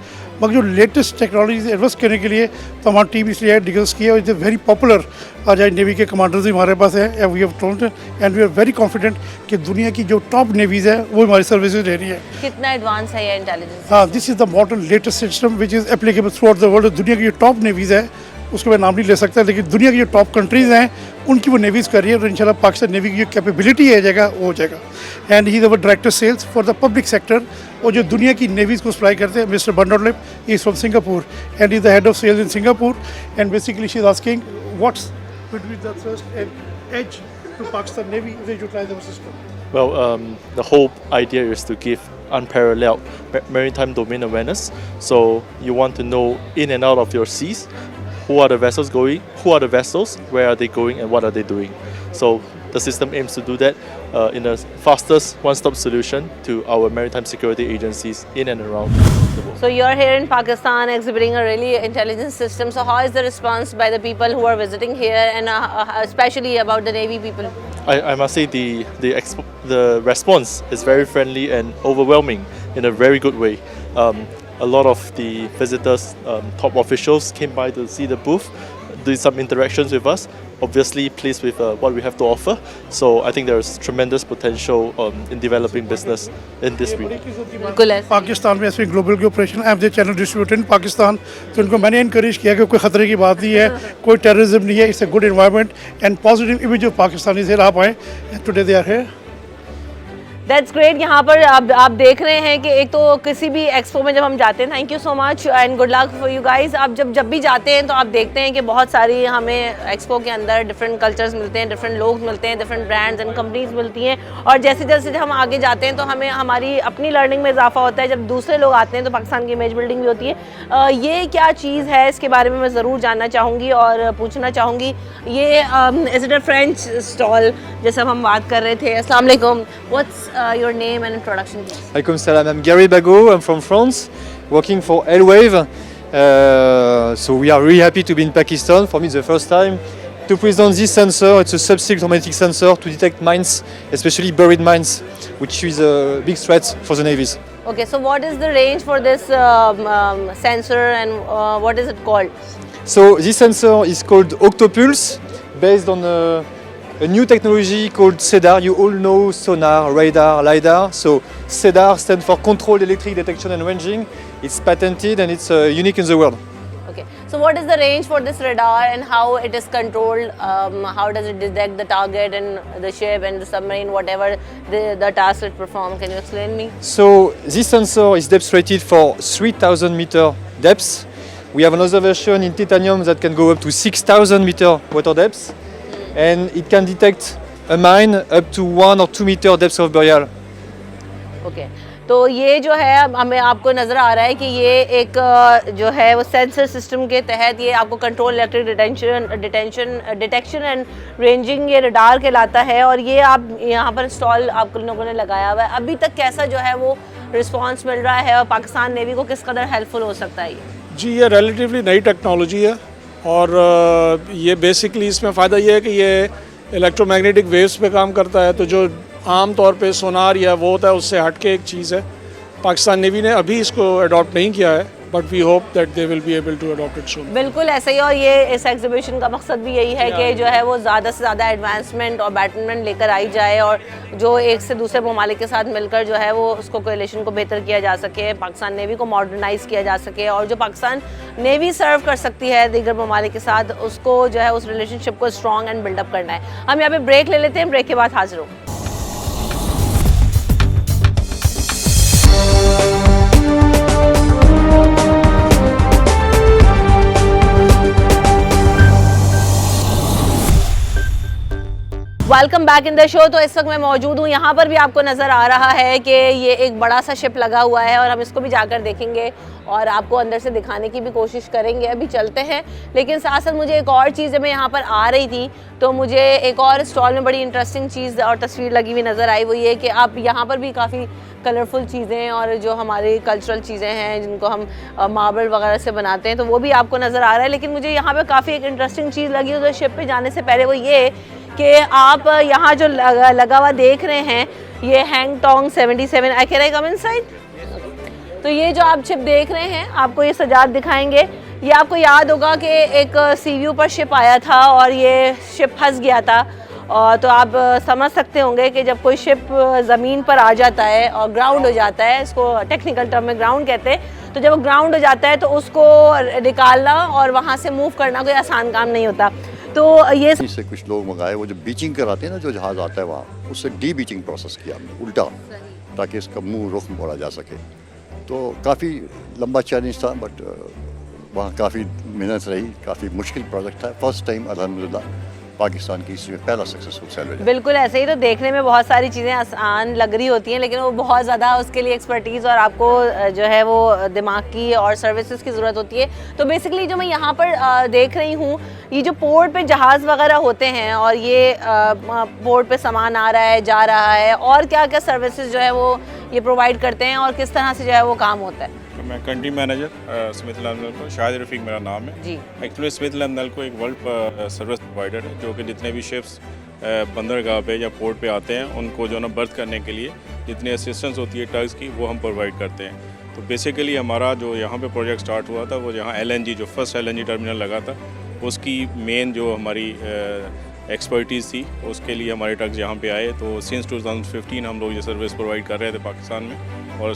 [SPEAKER 7] मगर जो लेटेस्ट टेक्नोलॉजी एडवांस करने के लिए तो हमारी टीम इसलिए डिस्कस किया। इट्स वेरी पॉपुलर, आज नेवी के कमांडर्स भी हमारे पास है, we have told and we are very confident कि दुनिया की जो टॉप नेवीज़ है वो हमारी सर्विसेज दे रही है।
[SPEAKER 1] कितना एडवांस है ये इंटेलिजेंस?
[SPEAKER 7] हाँ, this is the modern latest system which is applicable through out the world. दुनिया की जो टॉप नेवीज़ है उसको मैं नाम नहीं ले सकता, लेकिन दुनिया की जो टॉप कंट्रीज़ हैं उनकी वो नेवीज़ कर रही है, और इंशाल्लाह पाकिस्तान नेवी की जो कैपेबिलिटी है जगह वो हो जाएगा। And he is our director sales for the public sector, और जो दुनिया की नेवीज़ को सप्लाई करते हैं मिस्टर बर्नॉटलिप is from Singapore and is the head of sales in Singapore. And basically she is asking what's between the thrust and edge to Pakistan Navy if they utilize our system.
[SPEAKER 9] Well, the whole idea is to give unparalleled maritime domain awareness. So you want to know in and out of your seas, who are the vessels going, who are the vessels, where are they going, and what are they doing. So the system aims to do that in a fastest one-stop solution to our maritime security agencies in and around the world.
[SPEAKER 1] So you're here in Pakistan exhibiting a really intelligent system. So how is the response by the people who are visiting here, and especially about the Navy people?
[SPEAKER 9] I must say the response is very friendly and overwhelming in a very good way. A lot of the visitors, top officials came by to see the booth, do some interactions with us. Obviously pleased with what we have to offer. So I think there is tremendous potential in developing business in this region.
[SPEAKER 1] बिल्कुल है।
[SPEAKER 7] पाकिस्तान में ऐसे global के operation I am the channel distributor in Pakistan, तो इनको मैंने encourage किया कि कोई ख़तरे की बात नहीं है, कोई टेररिज्म नहीं है, it's a good environment and positive image of Pakistani से आप आए today they are here.
[SPEAKER 1] That's great. यहाँ पर आप देख रहे हैं कि एक तो किसी भी एक्सपो में जब हम जाते हैं, thank you so much and good luck for you guys, आप जब भी जाते हैं तो आप देखते हैं कि बहुत सारी हमें एक्सपो के अंदर डिफरेंट कल्चर्स मिलते हैं, डिफरेंट लोग मिलते हैं, डिफरेंट ब्रांड्स एंड कंपनीज मिलती हैं, और जैसे जैसे हम आगे जाते हैं तो हमें हमारी अपनी लर्निंग में इजाफा होता है। जब दूसरे लोग आते हैं तो पाकिस्तान की इमेज बिल्डिंग भी होती है। ये क्या चीज़ है इसके बारे में मैं ज़रूर जानना चाहूँगी और पूछना चाहूँगी। ये is it a French stall जैसे हम बात कर रहे थे? अस्सलाम वालेकुम, what's your name and introduction please?
[SPEAKER 10] Alaikum salam, I'm Gary Bago, I'm from France, working for Elwave. So we are really happy to be in Pakistan. For me it's the first time to present this sensor. It's a subsea electromagnetic sensor to detect mines, especially buried mines, which is a big threat for the navies.
[SPEAKER 1] Okay, so what is the range for this sensor and what is it called?
[SPEAKER 10] So this sensor is called Octopulse, based on a new technology called SEDAR. You all know sonar, radar, LiDAR. So SEDAR stands for Controlled Electric Detection and Ranging. It's patented and it's unique in the world.
[SPEAKER 1] Okay, so what is the range for this radar and how it is controlled? How does it detect the target and the ship and the submarine, whatever the task it performs? Can you explain me?
[SPEAKER 10] So this sensor is depth rated for 3,000 meter depths. We have another version in titanium that can go up to 6,000 meter water depths, and it can detect a mine up to 1 or 2 meter depth of burial.
[SPEAKER 1] Okay, तो ये जो है हमें आपको नज़र आ रहा है कि ये एक जो है वो सेंसर सिस्टम के तहत ये आपको control electric detection and ranging ये रडार कहलाता है, और ये आप यहाँ पर स्टॉल आप लोगों ने लगाया हुआ है। अभी तक कैसा जो है वो रिस्पांस मिल रहा है और पाकिस्तान नेवी को किस कदर हेल्पफुल हो सकता है ये?
[SPEAKER 11] जी ये रिलेटिवली नई टेक्नोलॉजी है, और ये बेसिकली इसमें फ़ायदा ये है कि ये इलेक्ट्रोमैग्नेटिक वेव्स पे काम करता है, तो जो आम तौर पे सोनार या वो होता है उससे हट के एक चीज़ है। पाकिस्तान नेवी ने अभी इसको अडॉप्ट नहीं किया है, but we hope that they will be able to adopt it soon.
[SPEAKER 1] बिल्कुल ऐसा ही, और ये इस एग्जीबिशन का मकसद भी यही है कि जो है वो ज़्यादा से ज़्यादा एडवांसमेंट और बैटरमेंट लेकर आई जाए, और जो एक से दूसरे ममालिक के साथ मिलकर जो है वो उसको कोएलिशन को बेहतर किया जा सके, पाकिस्तान नेवी को मॉडर्नाइज़ किया जा सके, और जो पाकिस्तान नेवी सर्व कर सकती है दीगर ममालिक के साथ, उसको जो है उस रिलेशनशिप को स्ट्रॉन्ग एंड बिल्डअप करना है। हम यहाँ पे ब्रेक ले लेते हैं, ब्रेक के बाद हाजिर होंगे। Welcome back in the show. तो इस वक्त मैं मौजूद हूँ, यहाँ पर भी आपको नज़र आ रहा है कि ये एक बड़ा सा शिप लगा हुआ है, और हम इसको भी जाकर देखेंगे और आपको अंदर से दिखाने की भी कोशिश करेंगे। अभी चलते हैं, लेकिन साथ साथ मुझे एक और चीज़, जब मैं यहाँ पर आ रही थी तो मुझे एक और स्टॉल में बड़ी इंटरेस्टिंग चीज़ और तस्वीर लगी हुई नज़र आई। वो ये कि आप यहाँ पर भी काफ़ी कलरफुल चीज़ें और जो हमारी कल्चरल चीज़ें हैं जिनको हम मार्बल वगैरह से बनाते हैं, तो वो भी आपको नज़र आ रहा है। लेकिन मुझे यहाँ पर काफ़ी एक इंटरेस्टिंग चीज़ लगी उधर शिप पे जाने से पहले, वो ये कि आप यहाँ जो लगा हुआ देख रहे हैं, ये हैंग टोंग 77। I can I come inside? तो ये जो आप शिप देख रहे हैं, आपको ये सजाद दिखाएंगे। ये आपको याद होगा कि एक सी व्यू पर शिप आया था और ये शिप फंस गया था, और तो आप समझ सकते होंगे कि जब कोई शिप ज़मीन पर आ जाता है और ग्राउंड हो जाता है, इसको टेक्निकल टर्म में ग्राउंड कहते हैं, तो जब वो ग्राउंड हो जाता है तो उसको निकालना और वहाँ से मूव करना कोई आसान काम नहीं होता। तो ये
[SPEAKER 12] इससे कुछ लोग मंगाए, वो जो बीचिंग कराते हैं ना, जो जहाज़ आता है वहाँ, उससे डी बीचिंग प्रोसेस किया हमने उल्टा, ताकि इसका मुंह रुख मोड़ा जा सके। तो काफ़ी लंबा चैलेंज था, बट वहाँ काफ़ी मेहनत रही, काफ़ी मुश्किल प्रोजेक्ट था। फर्स्ट टाइम अल्हम्दुलिल्लाह पाकिस्तान की हिस्ट्री में पहला सक्सेसफुल सैलरी।
[SPEAKER 1] बिल्कुल ऐसे ही। तो देखने में बहुत सारी चीज़ें आसान लग रही होती हैं, लेकिन वो बहुत ज़्यादा उसके लिए एक्सपर्टीज़ और आपको जो है वो दिमाग की और सर्विसेज की ज़रूरत होती है। तो बेसिकली जो मैं यहाँ पर देख रही हूँ, ये जो पोर्ट पे जहाज़ वगैरह होते हैं और ये पोर्ट पे सामान आ रहा है, जा रहा है, और क्या क्या सर्विसेज जो है वो ये प्रोवाइड करते हैं और किस तरह से जो है वो काम होता है।
[SPEAKER 13] तो मैं country manager Smit Lamnalco, Shahid Rafiq मेरा नाम है
[SPEAKER 1] जी।
[SPEAKER 13] एक्चुअली स्मिथ लैंड नल्को एक वर्ल्ड सर्विस प्रोवाइडर है, जो कि जितने भी शिप्स बंदरगाह पे या पोर्ट पे आते हैं, उनको जो ना बर्थ करने के लिए जितनी असिस्टेंस होती है टग्स की, वो हम प्रोवाइड करते हैं। तो बेसिकली हमारा जो यहाँ पे प्रोजेक्ट स्टार्ट हुआ था, वो यहाँ LNG जो फर्स्ट LNG टर्मिनल लगा था, उसकी मेन जो हमारी एक्सपर्टीज़ थी, उसके लिए हमारे ट्रक्स यहाँ पे आए। तो सिंस 2015 हम लोग ये सर्विस प्रोवाइड कर रहे थे पाकिस्तान में, और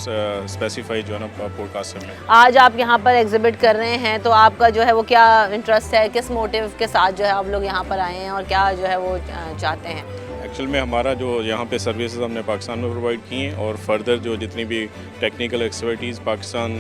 [SPEAKER 13] स्पेसिफाई जो है ना पॉडकास्ट में। आज
[SPEAKER 1] आप यहाँ पर एग्जिबिट कर रहे हैं, तो आपका जो है वो क्या इंटरेस्ट है, किस मोटिव के साथ जो है आप लोग यहाँ पर आए हैं और क्या जो है वो चाहते हैं?
[SPEAKER 13] एक्चुअल में हमारा जो यहाँ पे सर्विसेज हमने पाकिस्तान में प्रोवाइड की हैं, और फर्दर जो जितनी भी टेक्निकल एक्सपर्टीज़ पाकिस्तान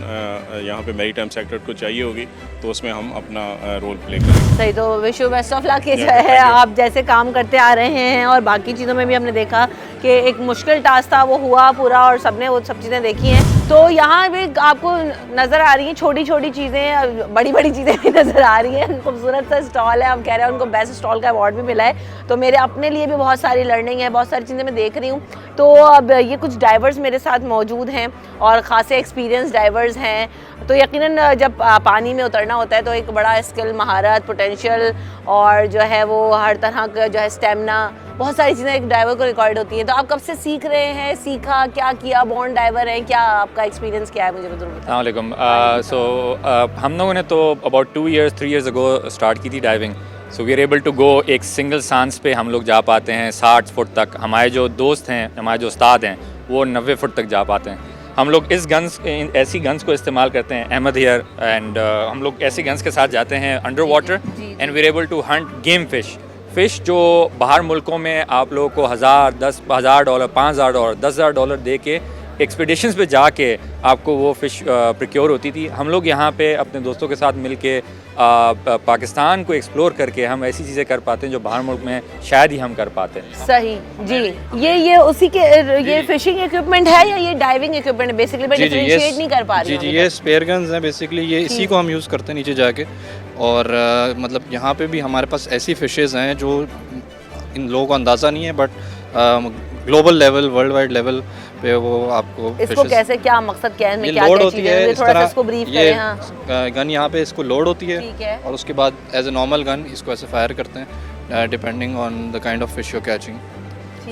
[SPEAKER 13] यहाँ पे मैरीटाइम सेक्टर को चाहिए होगी, तो उसमें हम अपना रोल प्ले करेंगे।
[SPEAKER 1] सही। तो wish you best of luck. जो है आप जैसे काम करते आ रहे हैं, और बाकी चीज़ों में भी हमने देखा कि एक मुश्किल टास्क था, वो हुआ पूरा, और सबने वो सब चीज़ें देखी हैं। तो यहाँ भी आपको नज़र आ रही हैं छोटी छोटी चीज़ें, बड़ी बड़ी चीज़ें भी नज़र आ रही हैं। खूबसूरत सा स्टॉल है, आप कह रहे हैं उनको बेस्ट स्टॉल का अवार्ड भी मिला है, तो मेरे अपने लिए भी बहुत सारी लर्निंग है, बहुत सारी चीज़ें मैं देख रही हूँ। तो अब ये कुछ डाइवर्स मेरे साथ मौजूद हैं और ख़ासे एक्सपीरियंस डाइवर्स हैं। तो यकीनन जब पानी में उतरना होता है तो एक बड़ा स्किल, महारत, पोटेंशियल और जो है वो हर तरह का जो है स्टेमिना, बहुत सारी चीज़ें एक डाइवर को रिकॉर्ड होती हैं। तो आप कब से सीख रहे हैं, सीखा क्या, किया, बॉर्न डाइवर हैं, क्या आपका एक्सपीरियंस क्या है, मुझे जरूर बताएं।
[SPEAKER 14] अस्सलामुअलैकुम। हम लोगों ने तो अबाउट 3 years ago स्टार्ट की थी diving. So we are able to go, एक सिंगल सांस पे हम लोग जा पाते हैं 60 फुट तक। हमारे जो दोस्त हैं, हमारे जो उस्ताद हैं, वो 90 फुट तक जा पाते हैं। हम लोग ऐसी गन्स को इस्तेमाल करते हैं, अहमद हियर, एंड हम लोग ऐसी गन्स के साथ जाते हैं underwater, and we are able to hunt game fish जो बाहर मुल्कों में आप लोगों को $10,000, $5,000, $10,000 दे के एक्सपीडिशंस पे जाके आपको वो फ़िश प्रिक्योर होती थी। हम लोग यहाँ पे अपने दोस्तों के साथ मिलके पाकिस्तान को एक्सप्लोर करके हम ऐसी चीज़ें कर पाते हैं जो बाहर मुल्क में शायद ही हम कर पाते हैं।
[SPEAKER 1] सही जी। ये उसी के ये फिशिंग इक्विपमेंट है या ये डाइविंग इक्विपमेंट है? बेसिकली मैं डिफरेंशिएट नहीं कर पा रही हूँ।
[SPEAKER 15] जी, ये स्पेयर गन्स हैं बेसिकली, ये इसी को हम यूज़ करते हैं नीचे जाके। और मतलब यहाँ पे भी हमारे पास ऐसी फ़िशेज़ हैं जो इन लोगों को अंदाज़ा नहीं है, but global level, world wide level पे वो आपको
[SPEAKER 1] इसको कैसे, क्या मकसद क्या है, क्या
[SPEAKER 15] लोड होती है,
[SPEAKER 1] थोड़ा सा इसको ब्रीफ करें। हाँ,
[SPEAKER 15] गन यहाँ पे इसको लोड होती है, और उसके बाद एज ए नॉर्मल गन इसको ऐसे फायर करते हैं depending on the kind of fish you catching.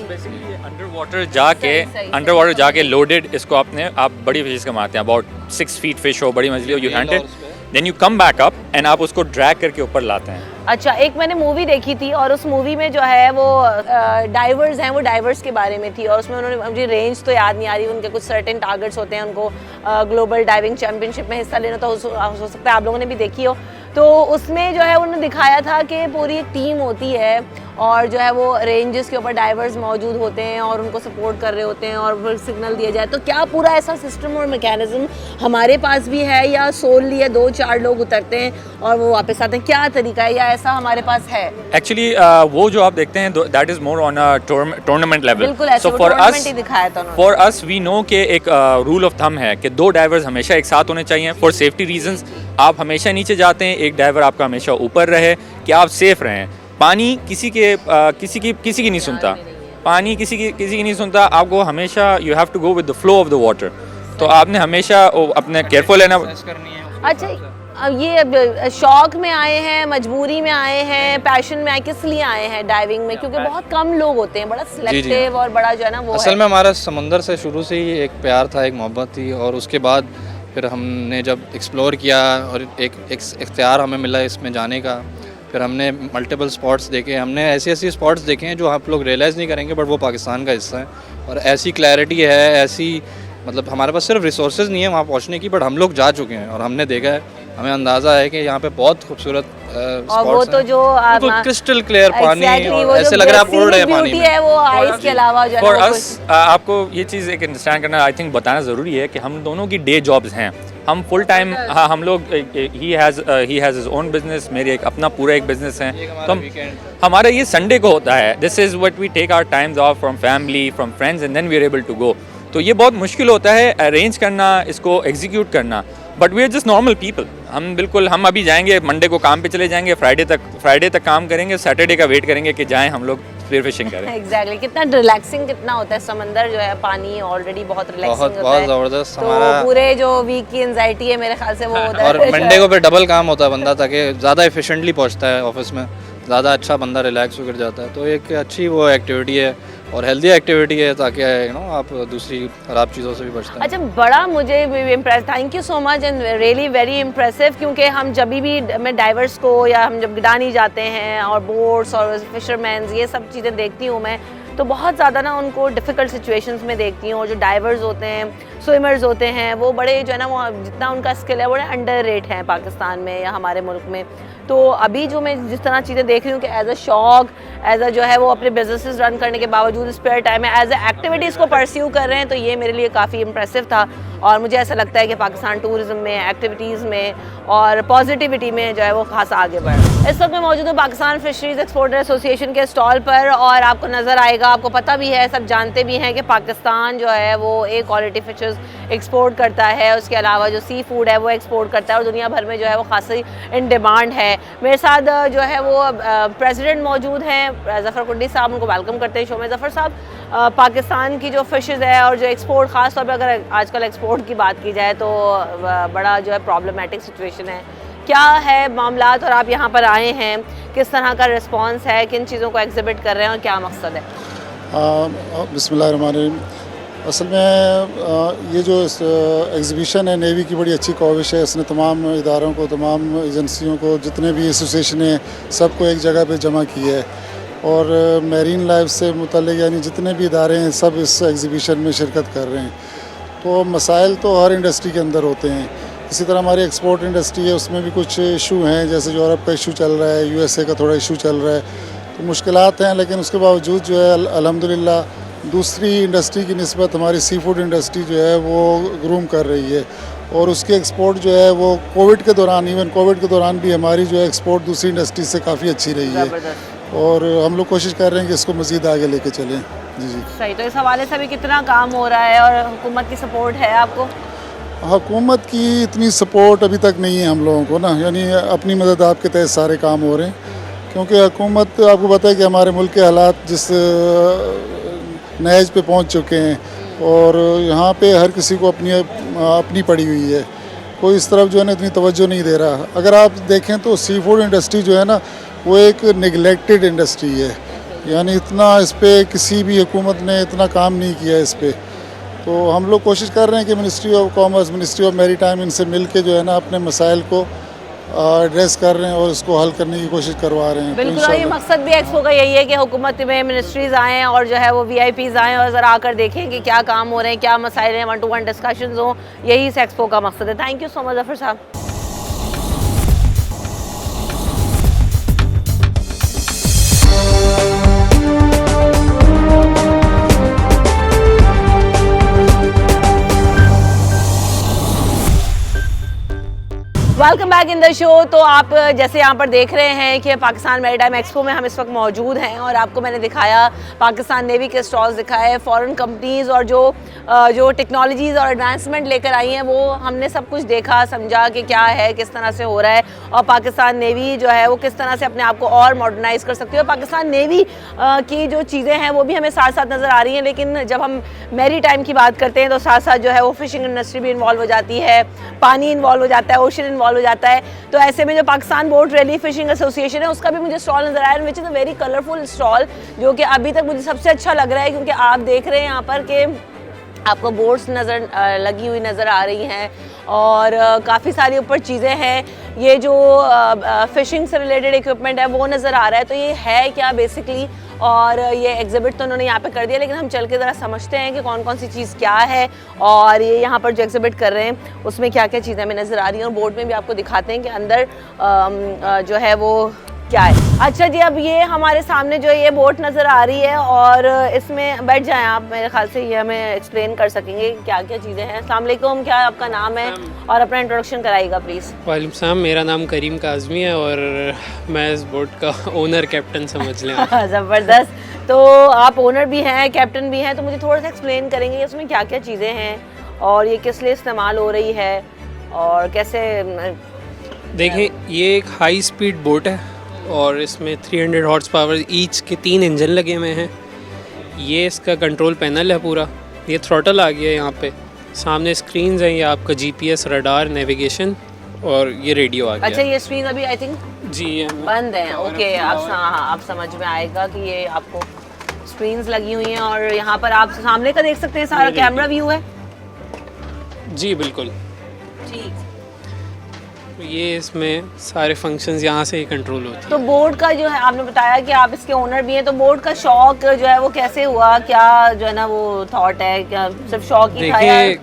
[SPEAKER 14] Basically under water जाके लोडेड इसको आप बड़ी फिश का मारते हैं, अबाउट 6 फीट फिश हो, बड़ी मछली हो, you hunt it, then you come back up and आप उसको ड्रैग करके ऊपर लाते हैं।
[SPEAKER 1] अच्छा, एक मैंने मूवी देखी थी और उस मूवी में जो है वो डाइवर्स हैं, वो डाइवर्स के बारे में थी और उसमें उन्होंने, मुझे रेंज तो याद नहीं आ रही, उनके कुछ सर्टेन टारगेट्स होते हैं, उनको ग्लोबल डाइविंग चैम्पियनशिप में हिस्सा लेना, तो हो सकता है आप लोगों ने भी देखी हो। तो उसमें जो है उन्होंने दिखाया था कि पूरी एक टीम होती है और जो है वो रेंजेस के ऊपर डाइवर्स मौजूद होते हैं और उनको सपोर्ट कर रहे होते हैं और फिर सिग्नल दिया जाए। तो क्या पूरा ऐसा सिस्टम और मैकेनिज्म हमारे पास भी है या सोलली 2-4 लोग उतरते हैं और वो वापस आते हैं, क्या तरीका है या ऐसा हमारे पास है?
[SPEAKER 14] एक्चुअली वो जो आप देखते हैं that is more on a tournament level.
[SPEAKER 1] बिल्कुल ऐसा टूर्नामेंट ही दिखाया था उन्होंने।
[SPEAKER 14] फॉर अस वी नो कि एक रूल ऑफ थंब है कि 2 डाइवर्स हमेशा एक साथ होने चाहिए फॉर सेफ्टी रीजंस। आप हमेशा नीचे जाते हैं, एक डाइवर आपका हमेशा ऊपर रहे कि आप सेफ रहें। पानी किसी की नहीं सुनता, पानी किसी की नहीं सुनता, आपको हमेशा you have to go with the flow of the water, तो आपने हमेशा अपने केयरफुल लेना।
[SPEAKER 1] अच्छा, अब ये शौक में आए हैं, मजबूरी में आए हैं, पैशन में आए, किस लिए आए हैं डाइविंग में? क्योंकि बहुत कम लोग होते हैं, बड़ा सिलेक्टिव और बड़ा जो है ना वो
[SPEAKER 15] असल में हमारा समंदर से शुरू से ही एक प्यार था, एक मोहब्बत थी और उसके बाद फिर हमने जब एक्सप्लोर किया और एक इख्तियार हमें मिला इसमें जाने का, फिर हमने मल्टीपल स्पॉट्स देखे, हमने ऐसी स्पॉट्स देखे हैं जो आप लोग रियलाइज़ नहीं करेंगे बट वो पाकिस्तान का हिस्सा है और ऐसी क्लैरिटी है, ऐसी मतलब हमारे पास सिर्फ रिसोर्सेज नहीं है वहाँ पहुँचने की, बट हम लोग जा चुके हैं और हमने देखा है, हमें अंदाज़ा है कि यहाँ पे बहुत खूबसूरत
[SPEAKER 1] और वो तो जो
[SPEAKER 15] क्रिस्टल क्लियर पानी और ऐसे लग रहा है आप उड़ रहे हैं पानी में।
[SPEAKER 1] है वो आइस के अलावा जो
[SPEAKER 14] फॉर अस आपको ये चीज़ एक अंडरस्टैंड करना आई थिंक बताना ज़रूरी है कि हम दोनों की डे जॉब्स हैं, हम फुल टाइम, हाँ हम लोग, he has his own business, मेरे एक अपना पूरा एक बिजनेस है, तो हमारा ये संडे को होता है, this is what we take our times off from family from friends and then we are able to go. तो ये बहुत मुश्किल होता है अरेंज करना, इसको एग्जीक्यूट करना, but we are just normal people. हम अभी जाएंगे, मंडे को काम पे चले जाएंगे, फ्राइडे तक काम करेंगे, सैटरडे का वेट करेंगे कि जाएं हम लोग स्पीयर फिशिंग करें।
[SPEAKER 1] एग्जैक्टली, कितना रिलैक्सिंग कितना होता है समंदर जो है, पानी ऑलरेडी बहुत रिलैक्सिंग होता है,
[SPEAKER 15] बहुत ज़बरदस्त।
[SPEAKER 1] तो
[SPEAKER 15] हमारा
[SPEAKER 1] पूरे जो वीक की एंजाइटी है मेरे ख्याल से वो
[SPEAKER 15] और मंडे को फिर डबल काम होता है बंदा, ताकि ज़्यादा एफिशिएंटली पहुंचता है ऑफिस में, ज़्यादा अच्छा बंदा रिलैक्स होकर जाता है। तो एक अच्छी वो एक्टिविटी है और हेल्दी एक्टिविटी है, ताकि आप दूसरी खराब चीज़ों से भी बचते हैं।
[SPEAKER 1] अच्छा, बड़ा मुझे impress, thank you so much and really very impressive, क्योंकि हम जब भी मैं डाइवर्स को या हम जब गिडानी जाते हैं और बोट्स और फिशरमैन ये सब चीज़ें देखती हूँ मैं, तो बहुत ज़्यादा ना उनको डिफ़िकल्ट सिचुएशंस में देखती हूँ और जो डाइवर्स होते हैं, स्विमर्स होते हैं, वो बड़े जो है ना, वो जितना उनका स्किल है बड़े अंडर रेट हैं पाकिस्तान में या हमारे मुल्क में। तो अभी जो मैं जिस तरह चीज़ें देख रही हूँ कि एज अ शौक, एज अ जो है वो अपने बिजनेसेस रन करने के बावजूद स्पेयर टाइम में एज अ एक्टिविटीज़ को परस्यू कर रहे हैं, तो ये मेरे लिए काफ़ी इंप्रेसिव था और मुझे ऐसा लगता है कि पाकिस्तान टूरिज़्म में, एक्टिविटीज़ में और पॉजिटिविटी में जो है वो खासा आगे बढ़ रहा है। इस वक्त मैं मौजूद हूँ पाकिस्तान फिशरीज़ एक्सपोर्टर एसोसिएशन के स्टॉल पर और आपको नज़र आएगा, आपको पता भी है, सब जानते भी हैं कि पाकिस्तान जो है वो ए क्वालिटी फिशेस एक्सपोर्ट करता है, उसके अलावा जो सी फूड है वो एक्सपोर्ट करता है और दुनिया भर में जो है वो खासी इन डिमांड है। मेरे साथ जो है वो प्रेसिडेंट मौजूद हैं, ज़फ़र कुंडी साहब, उनको वेलकम करते हैं शो में। ज़फ़र साहब, पाकिस्तान की जो फ़िशेज़ है और जो एक्सपोर्ट, ख़ास तौर पे अगर आजकल एक्सपोर्ट की बात की जाए तो बड़ा जो है प्रॉब्लमैटिक सिचुएशन है, क्या है मामलात और आप यहाँ पर आए हैं, किस तरह का रिस्पांस है, किन चीज़ों को एग्जिबिट कर रहे हैं और क्या मकसद है?
[SPEAKER 16] बिस्मिल्लाहिर्रहमानिर्रहीम। असल में ये जो एग्ज़िबिशन है, नेवी की बड़ी अच्छी कोशिश है, इसने तमाम इदारों को, तमाम एजेंसियों को, जितने भी एसोसिएशन हैं, सबको एक जगह पे जमा किया है और मैरीन लाइफ से मुतल्लिक़ यानी जितने भी इदारे हैं सब इस एग्ज़िबिशन में शिरकत कर रहे हैं। तो मसाइल तो हर इंडस्ट्री के अंदर होते हैं, इसी तरह हमारी एक्सपोर्ट इंडस्ट्री है, उसमें भी कुछ इशू हैं, जैसे यूरोप का इशू चल रहा है, USA का थोड़ा इशू चल रहा है, तो मुश्किलात हैं, लेकिन उसके बावजूद जो है अल्हम्दुलिल्लाह दूसरी इंडस्ट्री की निस्बत हमारी सी फूड इंडस्ट्री जो है वो ग्रूम कर रही है और उसकी एक्सपोर्ट जो है वो कोविड के दौरान, इवन कोविड के दौरान भी हमारी जो है एक्सपोर्ट दूसरी इंडस्ट्री से काफ़ी अच्छी रही है और हम लोग कोशिश कर रहे हैं कि इसको मज़ीद आगे लेके चलें। जी जी
[SPEAKER 1] सही। तो इस हवाले से भी कितना काम हो रहा है और हुकूमत की सपोर्ट है आपको?
[SPEAKER 16] हुकूमत की इतनी सपोर्ट अभी तक नहीं है हम लोगों को ना, यानी अपनी मदद आपके तहत सारे काम हो रहे हैं, क्योंकि हुकूमत आपको पता है कि हमारे मुल्क के हालात जिस नहज पे पहुंच चुके हैं और यहाँ पे हर किसी को अपनी पड़ी हुई है, कोई इस तरफ जो है ना इतनी तवज्जो नहीं दे रहा। अगर आप देखें तो सी फूड इंडस्ट्री जो है ना वो एक निगलेक्टेड इंडस्ट्री है, यानी इतना इस पर किसी भी हुकूमत ने इतना काम नहीं किया इस पर। तो हम लोग कोशिश कर रहे हैं कि ministry of commerce, ministry of maritime इनसे मिल के जो है ना अपने मसाइल को एड्रेस कर रहे हैं और उसको हल करने की कोशिश करवा रहे हैं।
[SPEAKER 1] बिल्कुल, ये मकसद भी एक्सपो का यही है कि हुकूमत में मिनिस्ट्रीज आएँ और जो है वो VIPs आएँ और ज़रा आकर देखें कि क्या काम हो रहे हैं, क्या मसाइल हैं, 1-to-1 डिस्कशंस हों। यही इस एक्सपो का मकसद है। Thank you so much Zafar साहब। Welcome back in the show. तो आप जैसे यहाँ पर देख रहे हैं कि पाकिस्तान मैरीटाइम एक्सपो में हम इस वक्त मौजूद हैं और आपको मैंने दिखाया पाकिस्तान नेवी के स्टॉल्स दिखाए, फॉरेन कंपनीज़ और जो टेक्नोलॉजीज़ और एडवांसमेंट लेकर आई हैं वो हमने सब कुछ देखा, समझा कि क्या है, किस तरह से हो रहा है और पाकिस्तान नेवी जो है वो किस तरह से अपने आप को और मॉडर्नाइज़ कर सकती है। और पाकिस्तान नेवी की जो चीज़ें हैं वो भी हमें साथ साथ नज़र आ रही हैं। लेकिन जब हम मैरीटाइम की बात करते हैं तो साथ साथ जो है वो फिशिंग इंडस्ट्री भी इन्वॉल्व हो जाती है, पानी इन्वॉल्व हो जाता है, ओशन इन्वॉल्व हो जाता है। तो ऐसे में जो Pakistan boat rally fishing association है उसका भी मुझे स्टॉल नजर आया, which is a very colourful stall, जो कि अभी तक मुझे सबसे अच्छा लग रहा है क्योंकि आप देख रहे हैं यहाँ पर कि आपको बोट्स नज़र लगी हुई नज़र आ रही हैं और काफ़ी सारी ऊपर चीज़ें हैं। ये जो फ़िशिंग से रिलेटेड इक्विपमेंट है वो नज़र आ रहा है। तो ये है क्या बेसिकली, और ये एग्जिबिट तो उन्होंने यहाँ पे कर दिया, लेकिन हम चल के ज़रा समझते हैं कि कौन कौन सी चीज़ क्या है और ये यहाँ पर जो एग्जिबिट कर रहे हैं उसमें क्या क्या चीज़ें हमें नज़र आ रही हैं और बोर्ड में भी आपको दिखाते हैं कि अंदर जो है वो क्या है। अच्छा जी, अब ये हमारे सामने जो ये बोट नज़र आ रही है और इसमें बैठ जाएं आप, मेरे ख्याल से ये हमें एक्सप्लेन कर सकेंगे क्या क्या चीज़ें हैं। अस्सलाम वालेकुम, क्या आपका नाम है और अपना इंट्रोडक्शन कराइएगा प्लीज़।
[SPEAKER 17] वालेकुम सलाम, मेरा नाम करीम काज़मी है और मैं इस बोट का ओनर कैप्टन समझ लें।
[SPEAKER 1] ज़बरदस्त। तो आप ओनर भी हैं, कैप्टन भी हैं, तो मुझे थोड़ा सा एक्सप्लेन करेंगे इसमें क्या क्या चीज़ें हैं और ये किस लिए इस्तेमाल हो रही है और कैसे।
[SPEAKER 17] देखिए, ये एक हाई स्पीड बोट है और इसमें 300 हॉर्स पावर ईच के 3 इंजन लगे हुए हैं। ये इसका कंट्रोल पैनल है पूरा, ये थ्रॉटल आ गया है यहाँ पे, सामने स्क्रीन्स हैं, ये आपका GPS, रडार, नेविगेशन और ये रेडियो आ गया।
[SPEAKER 1] अच्छा, ये स्क्रीन अभी आई थिंक
[SPEAKER 17] जी
[SPEAKER 1] बंद है। ओके, आप समझ में आएगा कि ये आपको स्क्रीन्स लगी हुई हैं और यहाँ पर आप सामने का देख सकते हैं, सारा कैमरा व्यू है।
[SPEAKER 17] जी बिल्कुल,
[SPEAKER 1] ठीक।
[SPEAKER 17] ये इसमें सारे फंक्शंस यहाँ से ही कंट्रोल होती है।
[SPEAKER 1] तो बोर्ड का जो है, आपने बताया कि आप इसके ओनर भी हैं, तो बोर्ड का शौक जो है वो कैसे हुआ, क्या जो है ना वो थॉट है, क्या सिर्फ शौक ही था?
[SPEAKER 17] देखिए,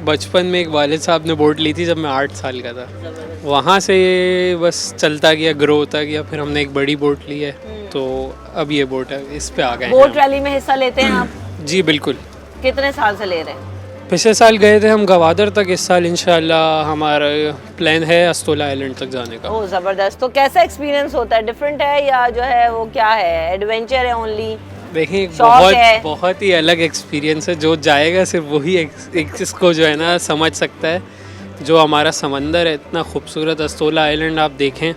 [SPEAKER 17] बचपन में एक वालिद साहब ने बोट ली थी जब मैं 8 साल का था, वहाँ से बस चलता गया, ग्रो होता गया, फिर हमने एक बड़ी बोट ली है तो अब ये बोट है, इस पे आ गए।
[SPEAKER 1] बोट रैली में हिस्सा लेते हैं आप?
[SPEAKER 17] जी बिल्कुल।
[SPEAKER 1] कितने साल से ले रहे हैं?
[SPEAKER 17] पिछले साल गए थे हम गवादर तक, इस साल इंशाल्लाह हमारा प्लान है अस्तोला आइलैंड तक जाने का।
[SPEAKER 1] ओह ज़बरदस्त। तो कैसा एक्सपीरियंस होता है, डिफरेंट है या जो है वो क्या है, एडवेंचर है ओनली?
[SPEAKER 17] देखिए, बहुत ही अलग एक्सपीरियंस है, जो जाएगा सिर्फ वही इसको जो है ना समझ सकता है। जो हमारा समंदर है इतना खूबसूरत, अस्तोला आइलैंड आप देखें,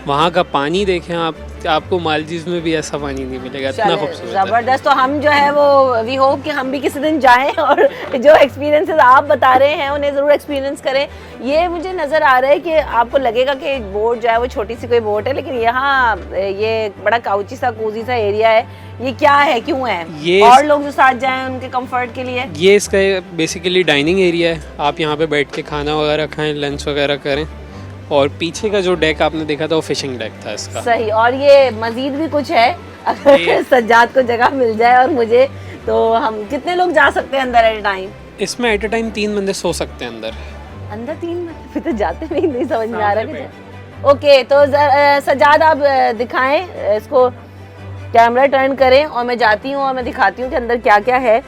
[SPEAKER 17] वहाँ का पानी देखें आप, आपको मालदीव में भी ऐसा पानी नहीं मिलेगा, इतना खूबसूरत।
[SPEAKER 1] ज़बरदस्त। तो हम जो है वो वी होप कि हम भी किसी दिन जाएं और जो एक्सपीरियंसेस आप बता रहे हैं उन्हें ज़रूर एक्सपीरियंस करें। ये मुझे नज़र आ रहा है कि आपको लगेगा कि बोट जो है वो छोटी सी कोई बोट है, लेकिन यहाँ ये बड़ा काउची सा कोजी सा एरिया है। ये क्या है, क्यों है? ये और लोग जो साथ जाएं उनके कंफर्ट के लिए?
[SPEAKER 17] ये इसका बेसिकली डाइनिंग एरिया है, आप यहाँ पे बैठ के खाना वगैरह खाएं, लंच वगैरह करें। और पीछे का जो डेक आपने देखा था वो फिशिंग डेक था इसका।
[SPEAKER 1] सही। और ये मजीद भी कुछ है, अगर सज्जाद को जगह मिल जाए और मुझे, तो हम कितने लोग जा सकते हैं अंदर एट अ टाइम?
[SPEAKER 17] इसमें एट अ टाइम 3 बंदे सो सकते हैं अंदर।
[SPEAKER 1] 3 बंदे? फिर तो जाते भी नहीं समझ में आ रहा है। ओके, तो सज्जाद आप दिखाएं इसको, कैमरा टर्न करें और मैं जाती हूँ और मैं दिखाती हूँ कि अंदर क्या क्या है।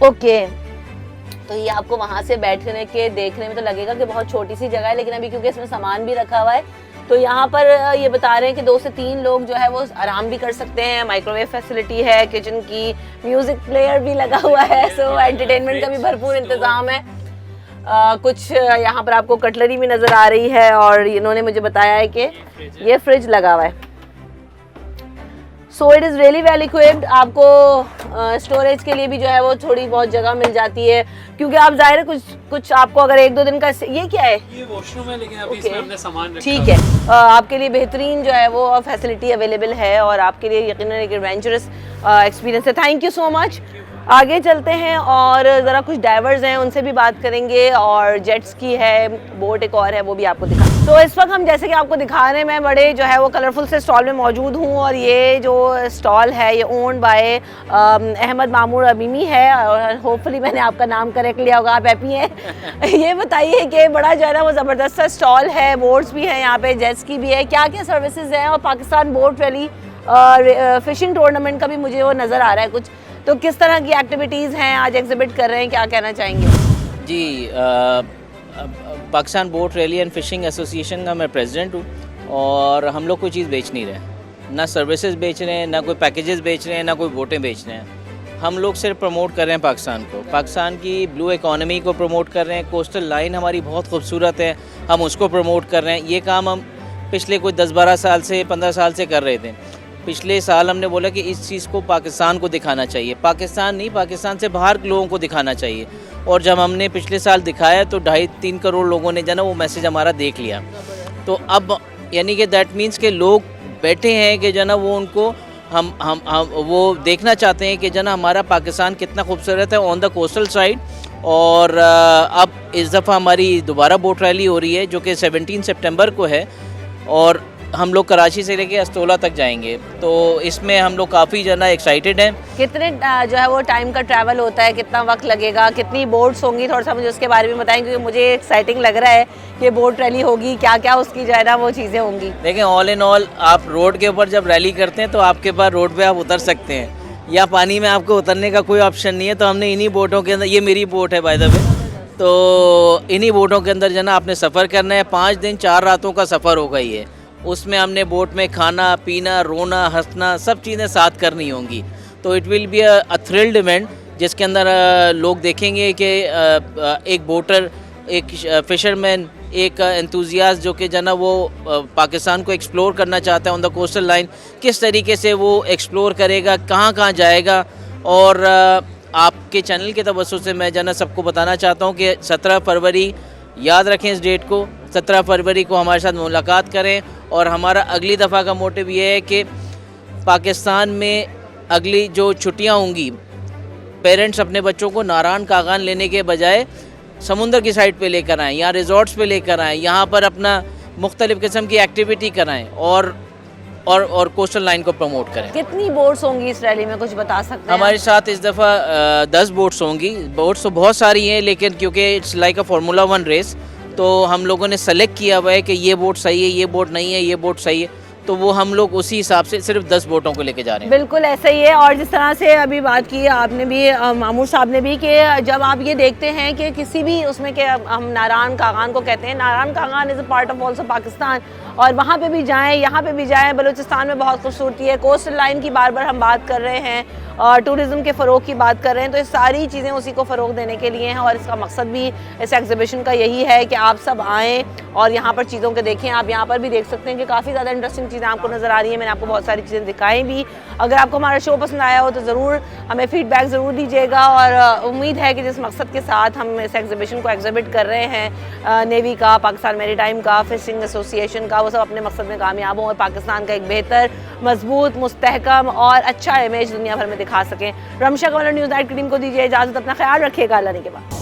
[SPEAKER 1] ओके, तो ये आपको वहाँ से बैठने के देखने में तो लगेगा कि बहुत छोटी सी जगह है, लेकिन अभी क्योंकि इसमें सामान भी रखा हुआ है तो यहाँ पर ये बता रहे हैं कि 2 से 3 लोग जो है वो आराम भी कर सकते हैं। माइक्रोवेव फैसिलिटी है, किचन की, म्यूजिक प्लेयर भी लगा हुआ है, सो एंटरटेनमेंट का भी भरपूर इंतजाम है। कुछ यहाँ पर आपको कटलरी भी नज़र आ रही है और इन्होंने मुझे बताया है कि ये फ्रिज लगा हुआ है। So it is really well equipped. आपको स्टोरेज के लिए भी जो है वो थोड़ी बहुत जगह मिल जाती है, क्योंकि आप ज़ाहिर है कुछ आपको अगर 1-2 दिन का, ये क्या है?
[SPEAKER 17] ये वॉशरूम है, लेकिन अभी इसमें हमने सामान रखा
[SPEAKER 1] ठीक है। आपके लिए बेहतरीन जो है वो फैसिलिटी अवेलेबल है और आपके लिए यकीनन एक एडवेंचरस एक्सपीरियंस है। Thank you so much. आगे चलते हैं और ज़रा कुछ डाइवर्स हैं उनसे भी बात करेंगे, और जेट्स की है, बोट एक और है, वो भी आपको दिखा। तो इस वक्त हम जैसे कि आपको दिखा रहे हैं, मैं बड़े जो है वो कलरफुल से स्टॉल में मौजूद हूँ, और ये जो स्टॉल है ये ओन्ड बाय अहमद मामूर अमीमी है, और होपफुली मैंने आपका नाम करेक्ट लिया होगा, आप हैप्पी हैं। ये बताइए कि बड़ा जो है ना वो ज़बरदस्त सा स्टॉल है, बोट्स भी हैं यहाँ पे, जेट्स की भी है, क्या क्या सर्विसेज हैं, और Pakistan boat rally fishing tournament का भी मुझे वो नज़र आ रहा है कुछ, तो किस तरह की एक्टिविटीज़ हैं आज एग्जिबिट कर रहे हैं, क्या कहना चाहेंगे?
[SPEAKER 18] जी, Pakistan boat rally and fishing association का मैं प्रेसिडेंट हूँ, और हम लोग कोई चीज़ बेच नहीं रहे, ना सर्विसेज बेच रहे हैं, ना कोई पैकेजेस बेच रहे हैं, ना कोई बोटें बेच रहे हैं। हम लोग सिर्फ प्रमोट कर रहे हैं पाकिस्तान को, पाकिस्तान की ब्लू इकॉनमी को प्रमोट कर रहे हैं। कोस्टल लाइन हमारी बहुत खूबसूरत है, हम उसको प्रमोट कर रहे हैं। ये काम हम पिछले कोई 10-12 साल से 15 साल से कर रहे थे। पिछले साल हमने बोला कि इस चीज़ को पाकिस्तान को दिखाना चाहिए, पाकिस्तान नहीं, पाकिस्तान से बाहर के लोगों को दिखाना चाहिए, और जब हमने पिछले साल दिखाया तो 2.5-3 करोड़ लोगों ने जो ना वो मैसेज हमारा देख लिया। तो अब यानी कि दैट मीन्स के लोग बैठे हैं कि जो ना वो उनको हम वो देखना चाहते हैं कि जो ना हमारा पाकिस्तान कितना खूबसूरत है ऑन द कोस्टल साइड। और अब इस दफ़ा हमारी दोबारा बोट रैली हो रही है जो कि 17 सितंबर को है, और हम लोग कराची से लेके अस्तोला तक जाएंगे, तो इसमें हम लोग काफ़ी ज़्यादा एक्साइटेड हैं।
[SPEAKER 1] कितने जो है वो टाइम का ट्रैवल होता है, कितना वक्त लगेगा, कितनी बोट्स होंगी, थोड़ा सा मुझे उसके बारे में बताएं, क्योंकि मुझे एक्साइटिंग लग रहा है कि बोट रैली होगी, क्या क्या उसकी जो है ना वो चीज़ें होंगी।
[SPEAKER 18] देखें, ऑल इन ऑल आप रोड के ऊपर जब रैली करते हैं तो आपके पास रोड पे आप उतर सकते हैं, या पानी में आपको उतरने का कोई ऑप्शन नहीं है, तो हमने इन्हीं बोटों के अंदर, ये मेरी बोट है बाय द वे, तो इन्हीं बोटों के अंदर जो ना आपने सफ़र करना है। 5 दिन 4 रातों का सफ़र होगा ये, उसमें हमने बोट में खाना पीना, रोना, हंसना, सब चीज़ें साथ करनी होंगी। तो it will be a thrilled event, जिसके अंदर लोग देखेंगे कि एक बोटर, एक फिशरमैन, एक एंथुजियास्ट जो कि जना वो पाकिस्तान को एक्सप्लोर करना चाहता है ऑन द कोस्टल लाइन, किस तरीके से वो एक्सप्लोर करेगा, कहाँ कहाँ जाएगा। और आपके चैनल के तवज्जो से मैं जना सबको बताना चाहता हूँ कि 17 फरवरी याद रखें इस डेट को, 17 फरवरी को हमारे साथ मुलाकात करें। और हमारा अगली दफ़ा का मोटिव ये है कि पाकिस्तान में अगली जो छुट्टियां होंगी, पेरेंट्स अपने बच्चों को नारायण कागान लेने के बजाय समुंदर की साइड पे लेकर आएँ, या रिजॉर्ट्स पे लेकर आएँ, यहाँ पर अपना मुख्तलिफ़ किस्म की एक्टिविटी कराएँ और कोस्टल लाइन को प्रमोट करें।
[SPEAKER 1] कितनी बोट्स होंगी इस रैली में, कुछ बता सकते हैं?
[SPEAKER 18] हमारे साथ इस दफ़ा 10 बोट्स होंगी। बोट्स तो बहुत सारी हैं, लेकिन क्योंकि it's like a formula 1 race, तो हम लोगों ने सेलेक्ट किया हुआ है कि ये बोट सही है, ये बोट नहीं है, ये बोट सही है, तो वो हम लोग उसी हिसाब से सिर्फ 10 बोटों को लेके जा रहे हैं।
[SPEAKER 1] बिल्कुल ऐसा ही है। और जिस तरह से अभी बात की आपने भी, मामूर साहब ने भी, कि जब आप ये देखते हैं कि किसी भी उसमें के हम नारायण कागान को कहते हैं, Narayan Kaghan is a part of also Pakistan, और वहाँ पे भी जाएं, यहाँ पे भी जाएं, बलूचिस्तान में बहुत खूबसूरती है, कोस्टल लाइन की बार बार हम बात कर रहे हैं, और टूरिज़्म के फ़रोग की बात कर रहे हैं, तो ये सारी चीज़ें उसी को फ़रोग देने के लिए हैं। और इसका मकसद भी इस एग्जीबिशन का यही है कि आप सब आएँ और यहाँ पर चीज़ों को देखें। आप यहाँ पर भी देख सकते हैं कि काफ़ी ज़्यादा इंटरेस्टिंग चीज़ें आपको नज़र आ रही हैं, मैंने आपको बहुत सारी चीज़ें दिखाई भी। अगर आपको हमारा शो पसंद आया हो तो ज़रूर हमें फ़ीडबैक ज़रूर दीजिएगा, और उम्मीद है कि जिस मकसद के साथ हम इस एग्जीबिशन को एग्जिबिट कर रहे हैं, नेवी का, पाकिस्तान मैरीटाइम का, फिशिंग एसोसिएशन का, वो सब अपने मकसद में कामयाब हों और पाकिस्तान का एक बेहतर, मजबूत, मुस्तहकम और अच्छा इमेज दुनिया भर में दिखा सकें। रमशा कमल न्यूज़ नाइट की टीम को दीजिए इजाज़त, अपना ख्याल रखिएगा, अल्लाह ने के बाद।